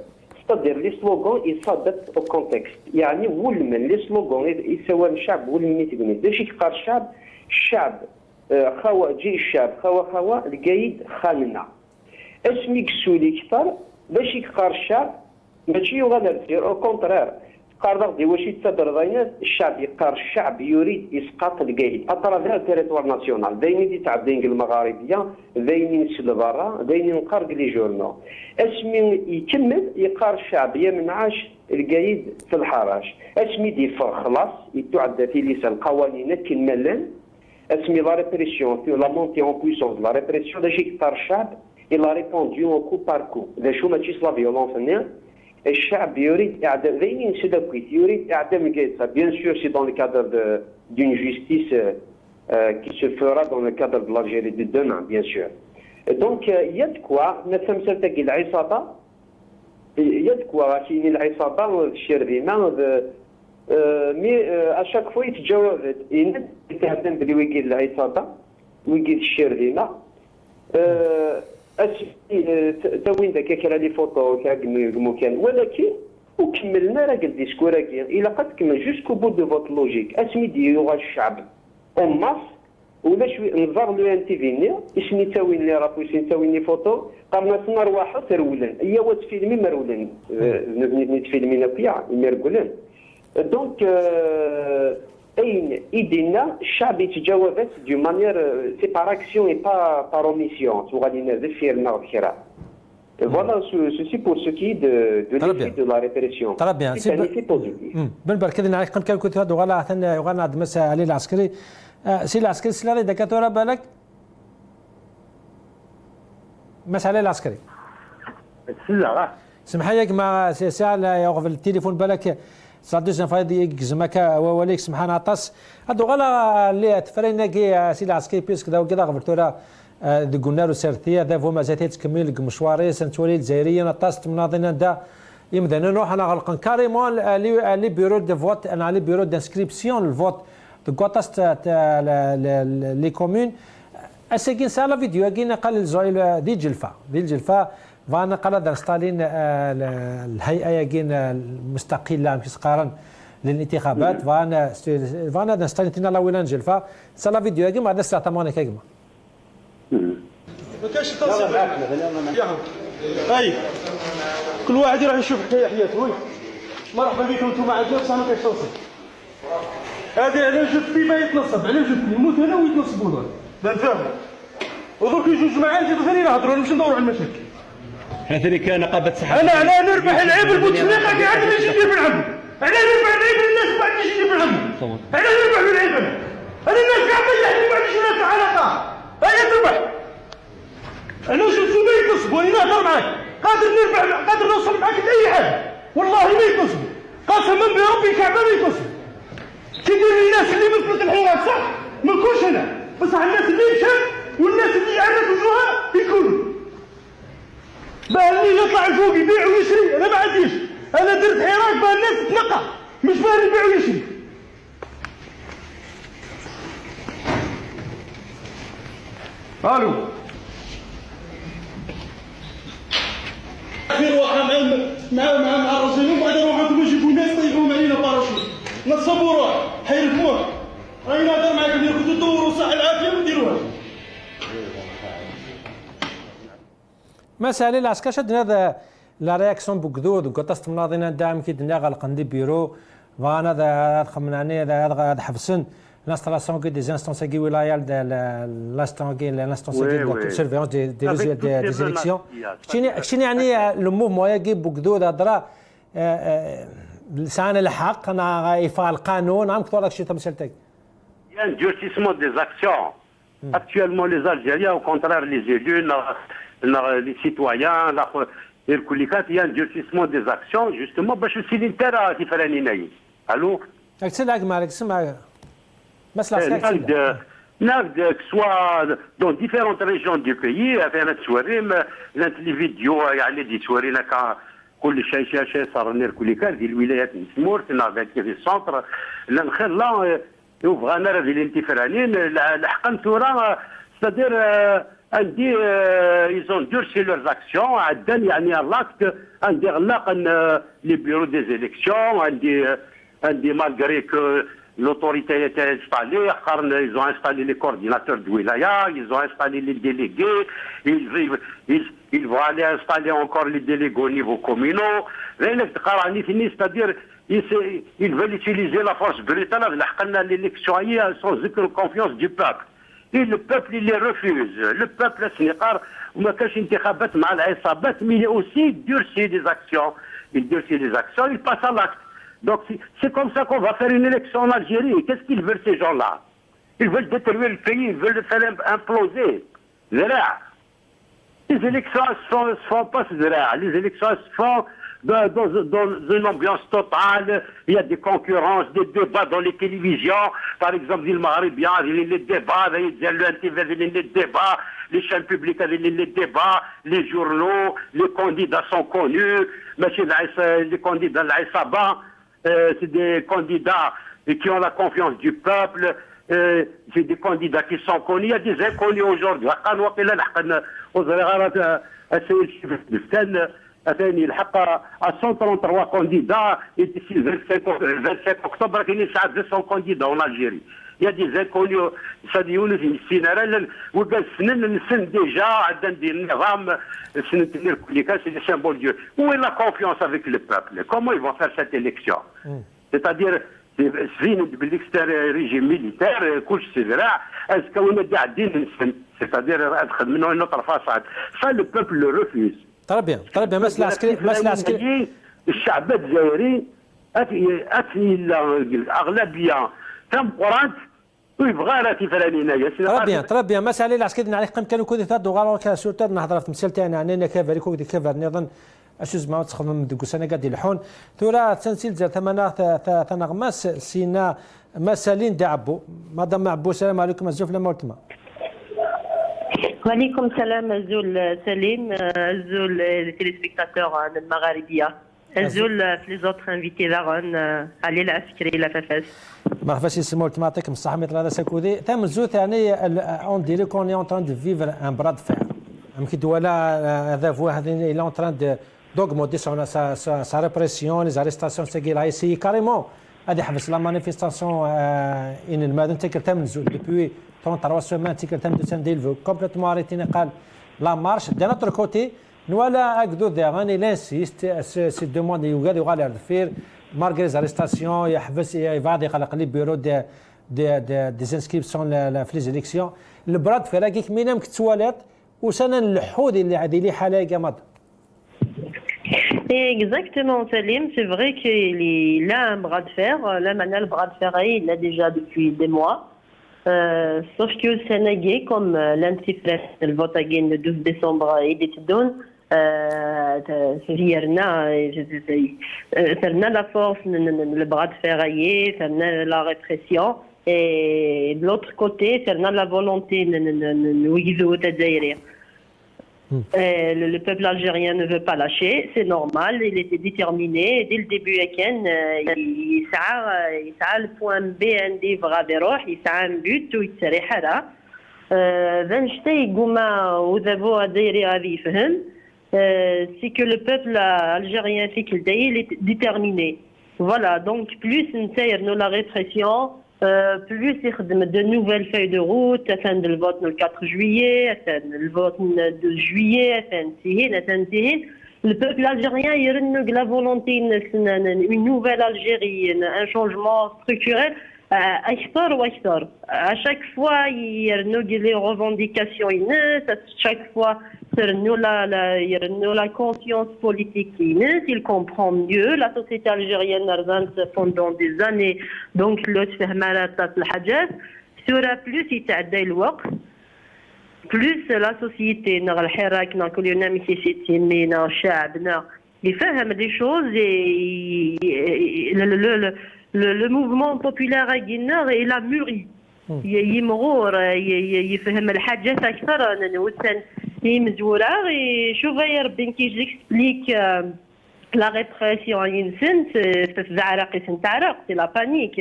ستادير لي سلوغون يصادت او كونتكست يعني ولمن لي سلوغون يسوى الشعب ولمن تقني باش يقار الشعب خاوه جي الشعب خاوه القايد خاننا اسمي كسولي كثر باش يقار الشعب ماشي يغادر دير او كونترير قرر دي واش يتصدر ضينات الشعب يقار الشعب يريد اسقاط القايد اترافير التيريتوار ناسيونال داينين دي تاع الدينغ المغاربيه داينين نسل برا داينين نقرق لي جورنو اسمي يكمل يقار الشعب يمنعش القايد في الحراش اسمي ديفر خلاص يتعدى في لسان القوانين كمالان اسمي لا ريبريسيون في لا مونتي اون بويسونس لا ريبريسيون باش يقار الشعب il a répondu au coup par coup ذا شو ماشي لا فيولونس الشعب يريد اعدام ذينين سداكويت يريد اعدام القايد بيان سور سي دون لو كادر دون جوستيس كي سو فورا دون لو كادر دو لالجيري دو دومان بيان سور دونك يدكوا نفهم سلتاكي العصابه يدكوا كاين العصابه في الشرذمه مي اشاك فوا يتجاوبت يتهدم بلي ويكيد العصابه ويكيد الشرذمه توين ذاك كرا لي فوتو كاع كان ولكن وكملنا راه قال ديسكور الى قد تكمل جوسكو بو دو فوت لوجيك اسمي ديوغا الشعب اون ماس ولا شوي نظر لو ان تي في ني اسمي تاوين لي رابوسي تاوين لي فوتو قرنا نروحو ترولن هي وات فيلمي مرولن نبني تفيلمينا بيا يمرقولن دونك اين ايدينا الشعب يتجاوبت دو مانيير سي بار اكسيون اي بار اوميسيون وغادي نذفيرنا وكرا فوالا سوسي بور سو كي دو ليفي دو لا ريبريسيون ترى بيان سي بوزيتيف بالبر كذا نعرف كان كنت هذا وغالا ثاني وغالا عند مسا علي العسكري سي العسكري سلالي دكاتره بالك مس علي العسكري السلة سمح لك مع ساعه يوقف التليفون بالك صار دوزيام فايد يجزمك ووليك سبحان عطاس هادو غلا اللي تفرينا كي سي العسكري بيسك داو كذا غفرتولا قلنا له سيرتيه ذا فما زاتي تكمل مشواري سنتولي الجزائريه نطاس تمناضين دا يمدن نروح انا غلقن كاريمون لي بيرو دو فوت انا لي بيرو دانسكريبسيون الفوت دو كوتاست لي كومون اسكين سالا فيديو كاين قال الزويل دي جلفا فانا قال دانستالين الهيئه ياكين المستقله في سقارن للانتخابات فانا دانستالين تينا لا ويلان جلفا سالا فيديو كاين ما هذا ساعه تماني كاين ما كاينش توصيل ياهو طيب كل واحد يروح يشوف حياته مرحبا بكم انتم عندنا بصح ما كاينش توصيل هذه على جثتي ما يتنصب على جثتي نموت انا ويتنصبوا دول نفهموا ودرك جوج معايا نزيدوا ثاني نهضروا نمشي ندوروا على المشاكل هذا اللي كان نقابه الصحه انا على نربح العيب البوتفليقه قاعد نجي ندير بالعمل على نربح العيب الناس بعد نجي ندير بالعمل على نربح بالعيب انا الناس قاعد طيحني ما عنديش ولا علاقه هيا تربح انا وش ما يتصبوا انا نهضر معاك قادر نربح قادر نوصل معاك لاي حاجه والله ما يتصبوا قسما بربي الكعبه ما يتصبوا تدير الناس اللي مثلت الحوار صح ما نكونش انا بصح الناس اللي مشات والناس اللي عرفت وجوهها يكونوا باه اللي يطلع الفوق يبيع ويشري انا ما عنديش انا درت حراك باه الناس تنقى مش باه يبيع ويشري الو في روحها مع الرجل ومن بعد روحكم يجيبوا ناس طيبهم علينا باراشوت نصبوا روح حيرفوها راني نهضر معاكم اللي كنتو تدوروا صح العافيه ما ديروهاش مسألة العسكر شدنا هذا لا رياكسيون بوكدود وقطست مناضلين دعم كي دنيا غلق عندي بيرو فانا هذا خمناني هذا حفصن l'installation des instances guérilales de l'instance de surveillance des élections. شنو يعني الموفمون يجي بوكدود هضره لسان الحق انا ايفاء القانون عم كثر داكشي تمثلتك. Il y a un durcissement des actions. Actuellement, les Algériens, au contraire, les élus, les citoyens, il y a un durcissement des actions, justement, باش السيلينتيرا تفراني نايم. الو؟ اكسلك مالك سمع مسألة que ce soit dans différentes régions du pays, les vidéos, des soirées, كل شيء صار نركل كان في الولايات مسمور في السنتر لا يبغى نرى في الانتفرانين الحقن ترى c'est-à-dire عندي ils ont durci leurs actions عندنا يعني لاكت عندي غلاق les bureaux des élections عندي malgré que l'autorité était installée, ils ont installé les coordinateurs de wilaya, ils ont installé les délégués, ils vont aller installer encore les délégués au niveau communal. C'est-à-dire, ils veulent utiliser la force brutale, l'élection sans aucune confiance du peuple. Et le peuple, il les refuse. Le peuple, mais il aussi durcit des actions. Il durcit des actions, il passe à l'acte. Donc c'est comme ça qu'on va faire une élection en Algérie. Qu'est-ce qu'ils veulent ces gens-là? Ils veulent détruire le pays, ils veulent le faire imploser. Les élections ne se font pas, les élections se font dans une ambiance totale. Il y a des concurrences, des débats dans les télévisions. Par exemple, le Maghrébien, il y a les débats, le NTV, il y a les débats, les chaînes publiques, il y a les débats, les journaux, les candidats sont connus. Les candidats de l'Aïsaba, c'est des candidats qui ont la confiance du peuple, c'est des candidats qui sont connus. Il y a des inconnus aujourd'hui. À 133 candidats et d'ici le 25 octobre, il y a 200 candidats en Algérie. Il y a des inconnus, c'est des symboles de Dieu. Où est la confiance avec le peuple? Comment ils vont faire cette élection? C'est-à-dire, c'est un régime militaire, c'est-à-dire, une autre façade. Ça, le peuple le refuse. Très bien, مسألة عسكرية. الشعب الجزائري الأغلبية تمقرات ويبغى راه تفرانينا. Très bien, مسألة العسكرية نعرف كم كانوا كودي ثاد وغارو كاسوتر نهضر في مسألة يعني أنا كافر كودي كافر نظن اش زعما تخدم دوك السنه قاعد يلحون ثورا تنسيل زال ثمانه ثنغماس سينا مسالين دعبو مدام عبو السلام عليكم الزوف لما ولتما وعليكم السلام الزول سليم الزول التليسبيكتاتور المغاربيه الزول في لي زوتر انفيتي داغون علي العسكري لا فافاس مرحبا سي سمو ما يعطيكم الصحه مثل هذا سكودي ثم الزوت يعني اون ديري كون اي اون تران دو فيفر ان براد فير يمكن دولا هذا فوا هذا اي اون تران دو d'augmenter sa répression, les arrestations, c'est qu'il a essayé carrément à déhaver la manifestation in le Madin Tekeltem depuis 33 semaines, Tekeltem de Sendil veut complètement arrêter la marche. D'un autre côté, nous allons Agdo Deran, il insiste, se demande, il y aura l'air de faire, malgré les arrestations, il va déclarer le bureau des inscriptions les élections. Le bras de fer, il y a minimum que toilette, ou ça n'a le houd, il y a des halais gamad. Exactement, Salim. C'est vrai qu'il a un bras de fer. Là, maintenant, le bras de fer, il l'a déjà depuis des mois. Sauf que le Sénégal, comme l'antifresse, le vote le 12 décembre, il est donné. Faire la force, le bras de fer, faire la répression. Et de l'autre côté, faire la volonté, le peuple algérien ne veut pas lâcher, c'est normal, il était déterminé. Dès le début, il a le point B, un livre à Béroh, il a un but où il serait hara. C'est que le peuple algérien fait qu'il est déterminé. Voilà, donc plus nous la répression, plus de nouvelles feuilles de route, le vote le 4 juillet, le vote le 2 juillet, le peuple algérien il renouvelle la volonté une nouvelle Algérie, un changement structurel. À chaque fois, il renouvelle les revendications, à chaque fois, il renouvelle la conscience politique, il comprend mieux la société algérienne pendant des années. Donc, le plus il تعدى الوقت plus la société الحراك كلنا مشيتينا شعبنا يفهم des choses et le mouvement populaire il a mûri يمرور يفهم الحاجات اكثر نوسن يمزورا شوف يا ربي كي explique la répression ينسنت في الزعرق تعرق c'est la panique.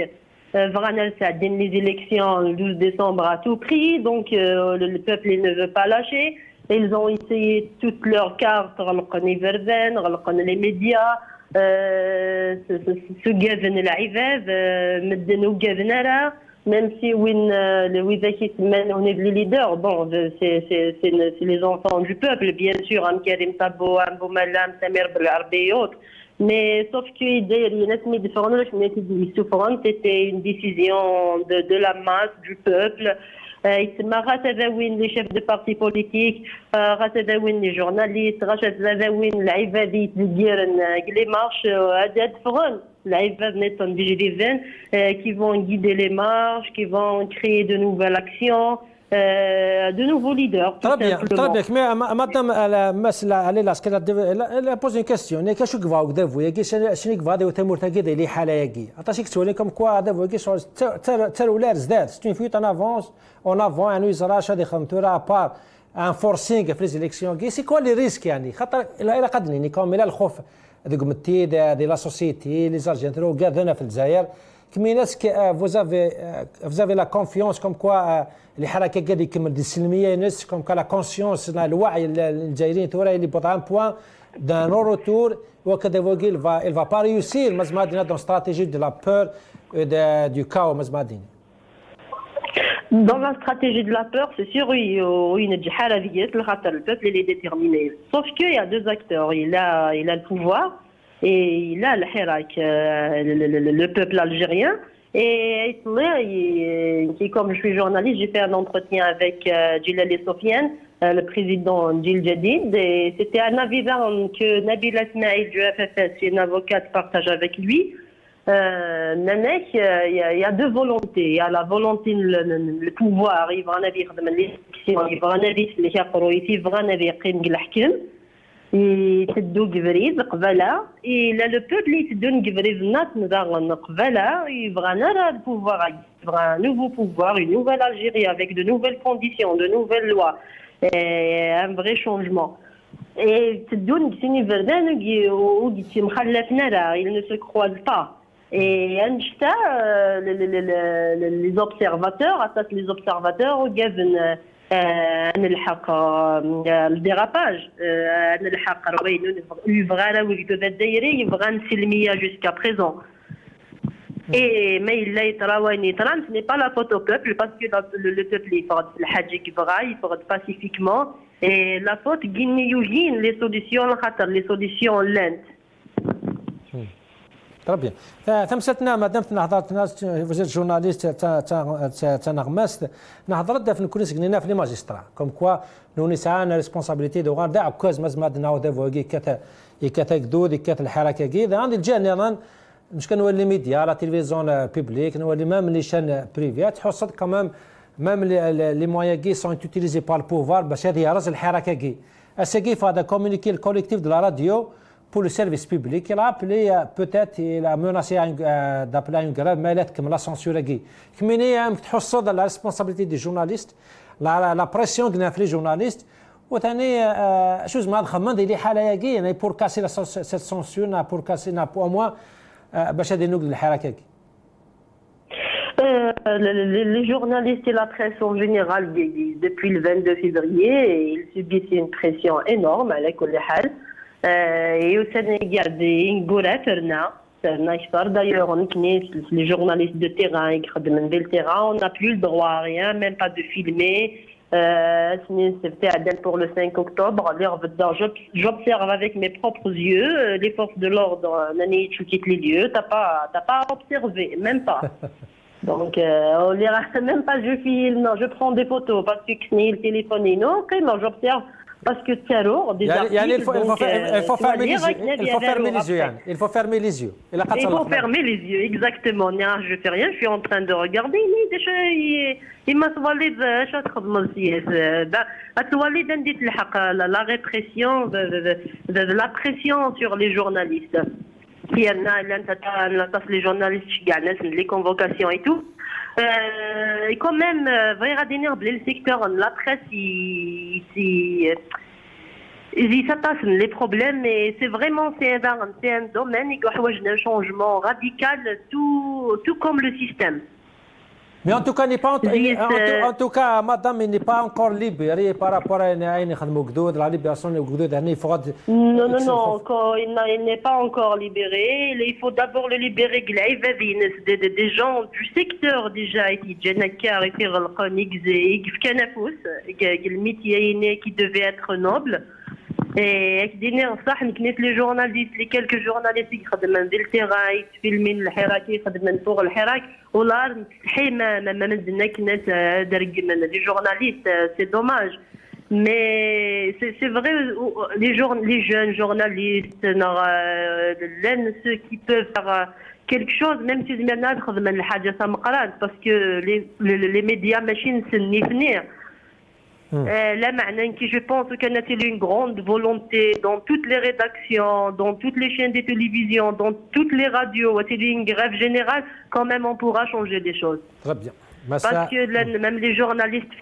Vranel ça donne les élections le 12 décembre à tout prix, donc le peuple il ne veut pas lâcher. Ils ont essayé toutes leurs cartes, les médias, ce gavin l'Aïvev, Medeno Gavinara, même si on est les leaders, bon, c'est les enfants du peuple, bien sûr, Karim Tabo, Amboumalam, Samir Belarbe et autres. Mais sauf que c'était une décision de la masse, du peuple. Les chefs de partis politiques, les journalistes, les marches qui vont guider les marches, qui vont créer de nouvelles actions. De nouveaux leaders. Très bien, mais madame elle pose une question. Qu'est-ce que vous avez vu? Qu'est-ce que vous avez vu? Les halagi. Attention, c'est comme quoi vous avez vu c'est une fuite en avance, un usage de خمتورة par un forcing في les élections. C'est quoi les risques يعني؟ خاطر إلى قد ني كم إلى الخوف de la société, les Argentins وقاعدين في الجزائر. Vous avez la confiance comme quoi les حركة قاعد يكمل السلمية ناس comme quoi la conscience الوعي الجزائريين ثورة اللي بوضع un point d'un non-retour وكذا il va pas réussir مزمادين dans stratégie de la peur et du chaos مزمادين. Dans la stratégie de la peur, c'est sûr, le peuple il est déterminé. Sauf qu'il y a deux acteurs. Il a le pouvoir et il a le hirak, le peuple algérien. Et comme je suis journaliste, j'ai fait un entretien avec Djilali Sofiane, le président Djil Jadid. Et c'était un avis que Nabil Asmaïl du FFS, une avocate, partage avec lui. Nanek, il y a deux volontés. Il y a la volonté, le pouvoir, il va en avoir l'élection, il va en avoir les يتدو قبريد قبلا إلا لو بوبل يتدو قبريد الناس نضاغن قبلا يبغى نرى البوفوار يبغى un nouveau pouvoir, une nouvelle Algérie avec de nouvelles conditions, de nouvelles lois, un vrai changement. Et تدون كسيني فردان وقيتي مخلفنا راه ils ne se croisent pas. Et انشتا les observateurs, les observateurs وقابن نلحق الديراباج نلحق روينو يبغى راه وجدو الدايري يبغى نسلميه jusqu'à présent. Et mais il a été rawani tram, ce n'est pas la faute au peuple parce que le peuple il faut le hadji qui fera, il faut pacifiquement et la faute guiné yugin les solutions lentes. Très bien. ثمستنا مادام حضرت ناس وزير جورناليست تاع نغماس نهضر في الكوليس قلنا في لي ماجسترا كوم كوا نو نسعى ريسبونسابيلتي دو غار داع كوز مازما دنا دافوغي كتا قدود كات الحركه كي عندي الجنرال مش كنولي ميديا لا تلفزيون بوبليك نولي مام لي شان بريفيات تحصل كمان مام لي مويا كي سون اوتيليزي بار البوفوار باش هذه راس الحركه كي اسكي فادا كومونيكي الكوليكتيف دو لا راديو pour le service public. Il a appelé peut-être, il a menacé d'appeler à une grève, mais elle est comme la censure. Comme il y a la responsabilité des journalistes, la pression que les journalistes, ou chose mal خمن اللي حالة يعني pour casser cette censure, pour casser pour moi باش هذه نقل الحركة. Les journalistes et la presse en général, depuis le 22 février, ils subissent une pression énorme à l'école. Et au Sénégal, d'ailleurs, les journalistes de terrain, on n'a plus le droit à rien, même pas de filmer. C'était pour le 5 octobre. J'observe avec mes propres yeux les forces de l'ordre. Tu quittes les lieux, t'as pas à observer, même pas. Donc, on lira même pas. Je filme, non, je prends des photos parce que le téléphone est non. Non, j'observe. Parce que terror, des il faut fermer les yeux. Il faut fermer les yeux. Il faut fermer les yeux, exactement. Je fais rien, je suis en train de regarder. Il m'a soalé la répression, la pression sur les journalistes. Les journalistes, les convocations et tout. Et quand même, le secteur, la presse, ils s'attaquent les problèmes, et c'est vraiment un domaine qui a un changement radical, tout comme le système. Mais en tout cas, en tout cas, madame, il n'est pas encore libéré par rapport à la libération de Goudoud. Non, il n'est pas encore libéré. Il faut d'abord le libérer. Des gens du secteur déjà qui devaient être nobles. Et les journalistes, les quelques journalistes qui font le terrain, qui filment le Hirak, qui font pour le Hirak, les journalistes, c'est dommage. Mais c'est vrai, les jeunes journalistes, ceux qui peuvent faire quelque chose, même si parce que les médias machines, c'est venir. Là, je pense qu'il y a une grande volonté dans toutes les rédactions, dans toutes les chaînes de télévision, dans toutes les radios, une grève générale, quand même on pourra changer des choses. Très bien. Parce que même les journalistes,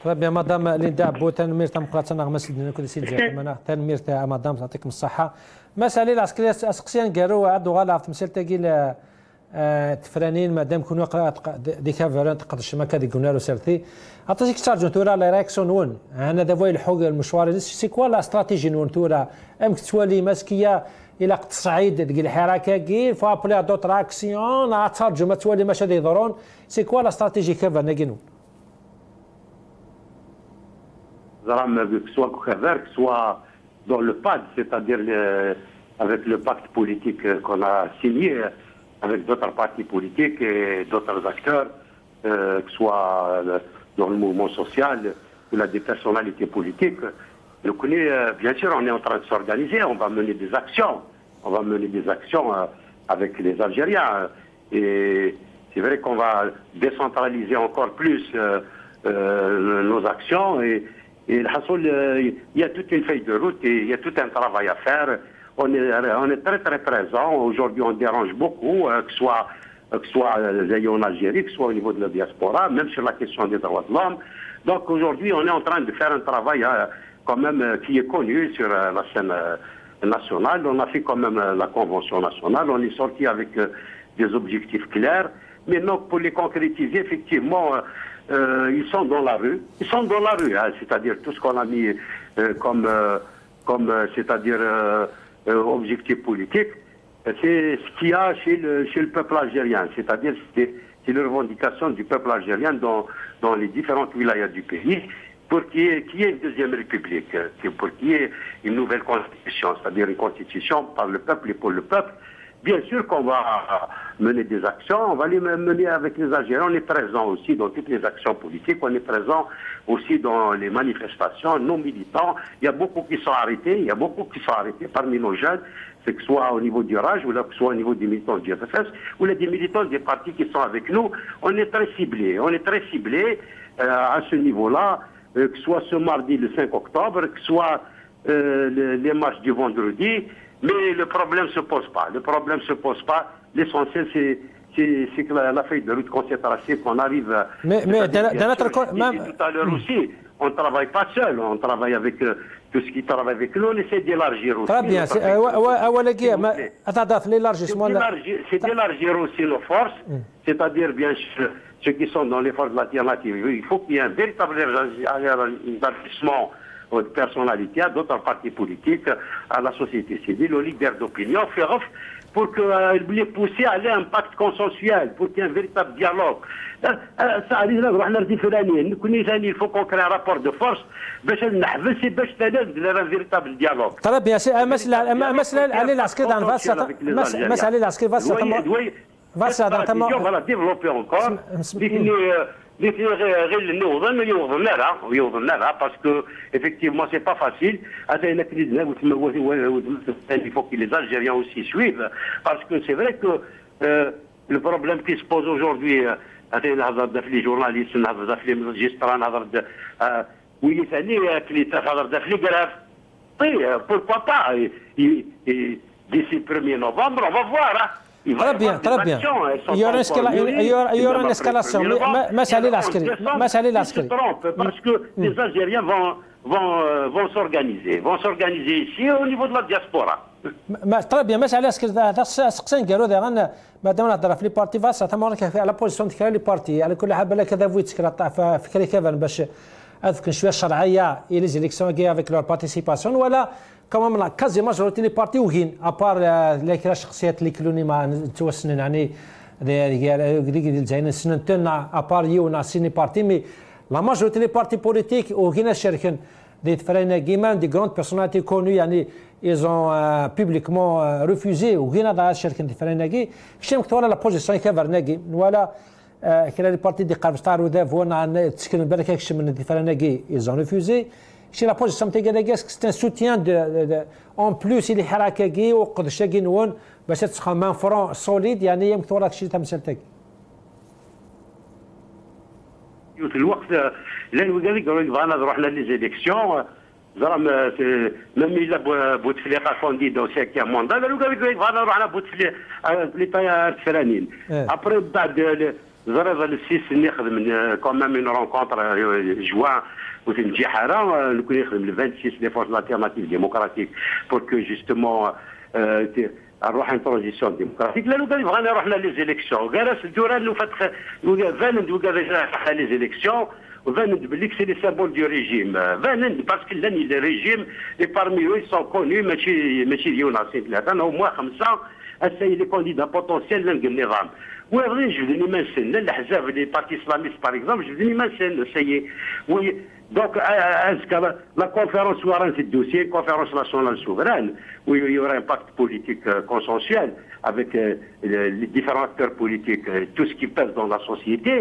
Très bien, madame Linda Boutan, ميرتا مقاتنا غمسل كل شيء جاء ثاني ميرتا مدام يعطيكم الصحة. مسألة العسكرية أسقسيان قالوا عدوا غالا في مسألة تاقي تفرانين مادام كونوا ديكا فيران تقدش ما كادي قلنا له سيرتي عطيك تشارجون تورا لا رياكسيون نون انا دافوي الحوق المشوار سي كوا لا استراتيجي نون تورا امك تولي ماسكيه الى تصعيد ديك الحركه كي فوا بلي دوطر اكسيون لا تشارجو ما تولي ماشي يضرون سي كوا لا استراتيجي كيفا ناكينو que ce soit Koukaver, que ce soit dans le PAD, c'est-à-dire avec le pacte politique qu'on a signé avec d'autres partis politiques et d'autres acteurs, que ce soit dans le mouvement social ou des personnalités politiques. Donc, bien sûr, on est en train de s'organiser, on va mener des actions. On va mener des actions avec les Algériens. Et c'est vrai qu'on va décentraliser encore plus nos actions Et il y a toute une feuille de route et il y a tout un travail à faire. On est très très présent. Aujourd'hui, on dérange beaucoup, que ce soit en Algérie, que ce soit au niveau de la diaspora, même sur la question des droits de l'homme. Donc aujourd'hui, on est en train de faire un travail quand même qui est connu sur la scène nationale. On a fait quand même la convention nationale. On est sorti avec des objectifs clairs. Mais donc, pour les concrétiser, effectivement, ils sont dans la rue. Ils sont dans la rue, hein, c'est-à-dire tout ce qu'on a mis comme c'est-à-dire objectif politique, c'est ce qu'il y a chez le peuple algérien. C'est-à-dire c'est les revendications du peuple algérien dans les différentes wilayas du pays pour qu'il y ait une deuxième république, pour qu'il y ait une nouvelle constitution, c'est-à-dire une constitution par le peuple et pour le peuple. Bien sûr qu'on va mener des actions, on va les mener avec les Algériens. On est présent aussi dans toutes les actions politiques, on est présent aussi dans les manifestations, nos militants. Il y a beaucoup qui sont arrêtés, parmi nos jeunes, que ce soit au niveau du RAJ ou que ce soit au niveau des militants du FFS, ou des militants des partis qui sont avec nous. On est très ciblés, à ce niveau-là, que ce soit ce mardi le 5 octobre, que ce soit les marches du vendredi. Mais le problème ne se pose pas. L'essentiel, c'est que la feuille de route qu'on s'est tracée, qu'on arrive... Mais dans notre cas... Tout à l'heure aussi, on ne travaille pas seul. On travaille avec tout ce qui travaille avec nous. On essaie d'élargir aussi. Très bien. C'est d'élargir aussi nos forces. C'est-à-dire, bien sûr, ceux qui sont dans les forces de l'alternative. Il faut qu'il y ait un véritable élargissement aux personnalités, à d'autres partis politiques, à la société civile, aux leaders d'opinion, pour les pousser à aller à un pacte consensuel, pour qu'il y ait un véritable dialogue. Il faut qu'on crée un rapport de force باش نحبس باش un véritable dialogue. Très bien, مسألة علي العسكري dans مسألة العسكري on va la développer encore. Parce que effectivement c'est pas facile. Il faut que les Algériens aussi suivent, parce que c'est vrai que le problème qui se pose aujourd'hui, les journalistes, les magistrats, pourquoi pas, d'ici le 1er novembre, on va voir. Très bien. Il y aura une escalation. Parce que les Algériens vont s'organiser ici au niveau de la diaspora. Très bien. مسألة عسكرية هذا سقسين قالوا ذا مادام نهضر في لي بارتي فاس تمارك على بوزيسيون تاع لي بارتي على كل حال بالك كذا فويت كرا فكري كذا باش اذكر شويه الشرعيه لي زيليكسيون كي افيك لور بارتيسيباسيون ولا كمان لا كازي ماجورتي لي بارتي وين ابار لي كرا شخصيات اللي كلوني ما توسنن يعني ديال زين سنتين ابار يونا سيني بارتي مي لا ماجورتي لي بارتي بوليتيك وكاين شركن دي فرينا كيمان دي غروند بيرسوناليتي كونو يعني ils ont publiquement refusé وكاين هذا الشركه دي فرينا كي كشي مكتوره لا بوزيسيون كفرناكي ولا كاين لي بارتي دي قاربستار وداف وانا تسكن بالك كشي من دي فرناكي ils ont refusé شي لا بوزيسيون تاع كاكاس سي ان سوتيان دو اون بلوس اللي حركاكي وقد شاكي نون باش تسخن مان فرون سوليد يعني يمكن وراك شي تمثلتك في الوقت لان وذلك بغينا نروح لي زيليكسيون زعما même il a Bouteflika candidat au 5e mandat قالوا بغينا نروح على بوتفليقه الفرانيين ابري بعد زريضه السيس نخدم كومام اون رونكونتر جوان وتنجي حاره نكون يخدم ل 26 لي فورس لالتيرناتيف ديموكراتيك بور كو جوستومون نروح ان ترانزيسيون ديموكراتيك لانه قال بغينا نروح لي زيليكسيون جالس الدوران وفتح فالند وقال لي زيليكسيون وفالند بالك سي لي سامبول دو ريجيم فالند باسكو لاني لي ريجيم اي بارمي eux ils sont connus ماشي ديالنا سي ثلاثه او موان خمسه السيد لي كانديدا بوتونسيال للنظام وغادي نجبدني ما نسن الاحزاب لي بارتي اسلاميست باغ اكزومبل جبدني ما نسن سي وي دونك اسكا لا كونفيرونس واران في الدوسي كونفيرونس ناسيونال سوفران où il y aura un pacte politique consensuel avec les différents acteurs politiques, tout ce qui pèse dans la société,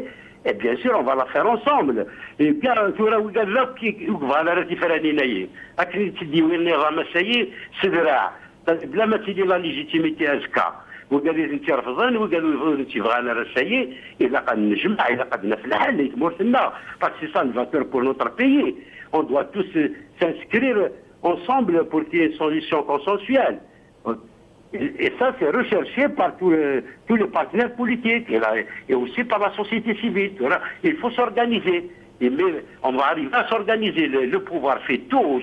et bien sûr on va la faire ensemble. Et bien tu vois où là qui va la différencier. Akri تدي وين النظام السيء سدرا بلا ما تدي لا ليجيتيميتي ازكا وقالوا انت رفضان وقالوا انت بغانا السيء اذا قد نجمع اذا قد نفلح اللي تمور لنا باسكو سا الفاتور بور نوتر بيي on doit tous s'inscrire ensemble pour qu'il y ait une solution consensuelle. Et ça, c'est recherché par tous les partenaires politiques et aussi par la société civile. Voilà. Il faut s'organiser. Mais on va arriver à s'organiser. Le pouvoir fait tout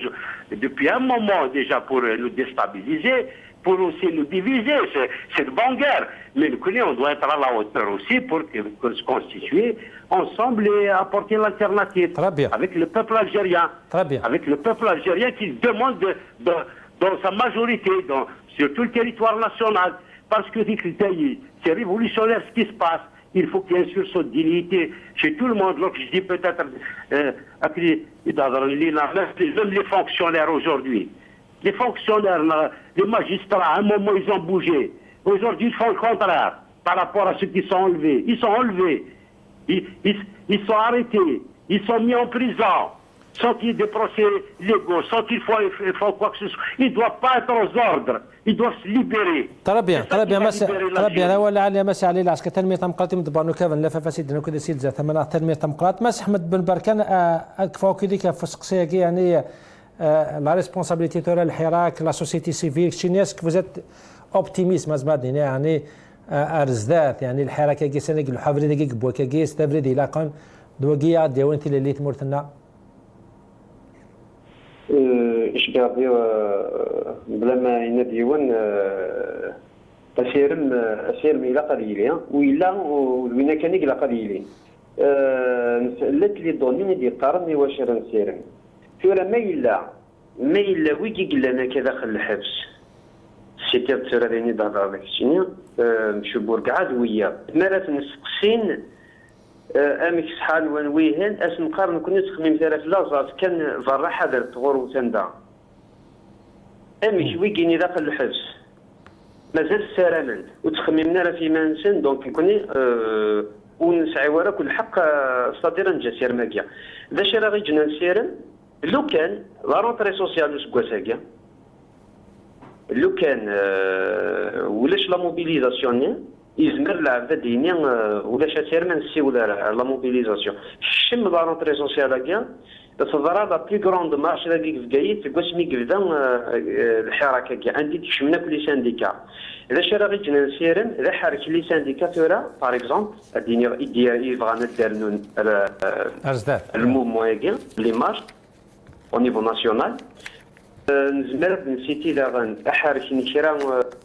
depuis un moment déjà pour nous déstabiliser, pour aussi nous diviser. C'est une bonne guerre. Mais on doit être à la hauteur aussi pour se constituer ensemble et apporter l'alternative. Avec le peuple algérien. Avec le peuple algérien qui demande dans sa majorité, sur tout le territoire national. Parce que c'est révolutionnaire ce qui se passe. Il faut qu'il y ait un sursaut de dignité chez tout le monde. Donc je dis peut-être, même les fonctionnaires aujourd'hui. Les fonctionnaires, les magistrats, à un moment ils ont bougé. Aujourd'hui ils font le contraire par rapport à ceux qui sont enlevés. Ils sont enlevés. Ils sont arrêtés. Ils sont mis en prison. Sans qu'il y ait des procès légaux, sans qu'il faut quoi que ce soit. Ils ne doivent pas être aux ordres. Ils doivent se libérer. très bien أنا ولا علي مسا علي العسكر تنمية تمقلات مدبرنو كافن لفا فاسد نو كده سيل ذات منا تنمية تمقلات مس أحمد بن بركان أكفاو كده كفسق سياقي يعني la responsabilité de الحراك la société civile chinoise que vous êtes optimiste مزبادين يعني أرزدات يعني الحراك يجي سنة يجي الحفري يجي بوك يجي استفرد إلى قن دوجيا ديوانتي اللي تمرتنا ايش قاعد بلا ما يناديون اسيرم الى قليلين وإلا وين كان الى قليلين نسالت لي دونين دي قارن واش راه نسيرم فورا ما الا ويكي قلنا كذا داخل الحبس سيتي تراني دابا داكشي مشو بورقعاد ويا مرات نسقسين امك شحال ونويهن اسم قارن كنا تخمم ثلاث لازات كان فرا حضر تغور وتندا امك ويكيني داخل الحبس مازال السرامل وتخممنا راه في منسن دونك يكوني ونسعي ورا كل حق صادرا نجا سير ماكيا باش راه غير جنا نسيرن لو كان لا رونتري سوسيال سكواساكيا لو كان ولاش لا موبيليزاسيون يزمر العباد ديني ولاش سير ما نسي ولا لا موبيليزاسيون شم لا رونتري سوسيال كاع تظهر لا بلو كروند مارش داكي في كايت كواسمي كبدا الحركه كاع عندي تشمنا كل سانديكا اذا شرا غير جنا نسيرن اذا حرك لي سانديكا تورا باغ اكزومبل الدنيا يبغى نديرنون المومون كاع لي مارش au niveau national. نزمر نسيتي داغن احرك نكرا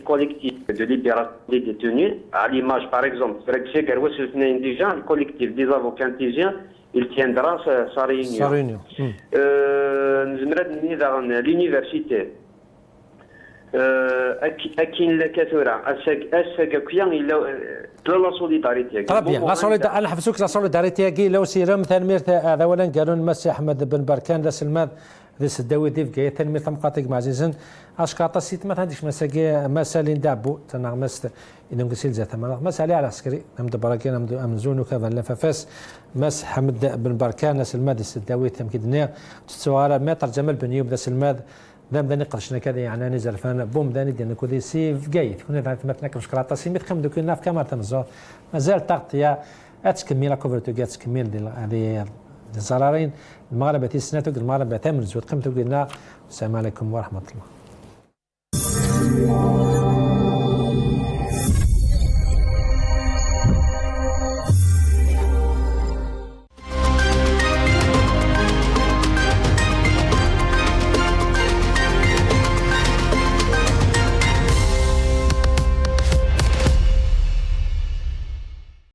كوليكتيف دو ليبيراسيون دي ديتوني على ليماج باغ اكزومبل فريكسي كار وصل اثنين ديجا الكوليكتيف دي زافوكان تيزيان il tiendra sa réunion. نزمر ني داغن لونيفرسيتي اكين لكثورة اساكاكيا الا لا سوليداريتي طبيعي لا سوليداريتي انا حفسوك لا سوليداريتي كي لو سيرم تنمير هذا ولا قالوا المسي احمد بن بركان لا سلمان ذي سداوي ديف كاي تنمير تمقاطق معززن اشكاطا سيت ما عنديش مساكي مسالين دابو تنا مس انهم كسيل ذات مسالي على عسكري نمد براكين نمد امزون كذا لفافاس مس حمد بن بركان سلمان السداوي تمكدنيا تسوار متر جمال بن يوب ذا سلمان دام داني قرشنا كذا يعني نزل فانا بوم داني ديال كودي سيف جايت كنا تمتنا مشكلات سيميت خم دوكنا في كاميرا تنزو مازال تغطيه اتكمل كوفرتو جات تكمل ديال هذه الزرارين المغاربه تيسناتو المغاربه تامن زود قيمتو قلنا السلام عليكم ورحمه الله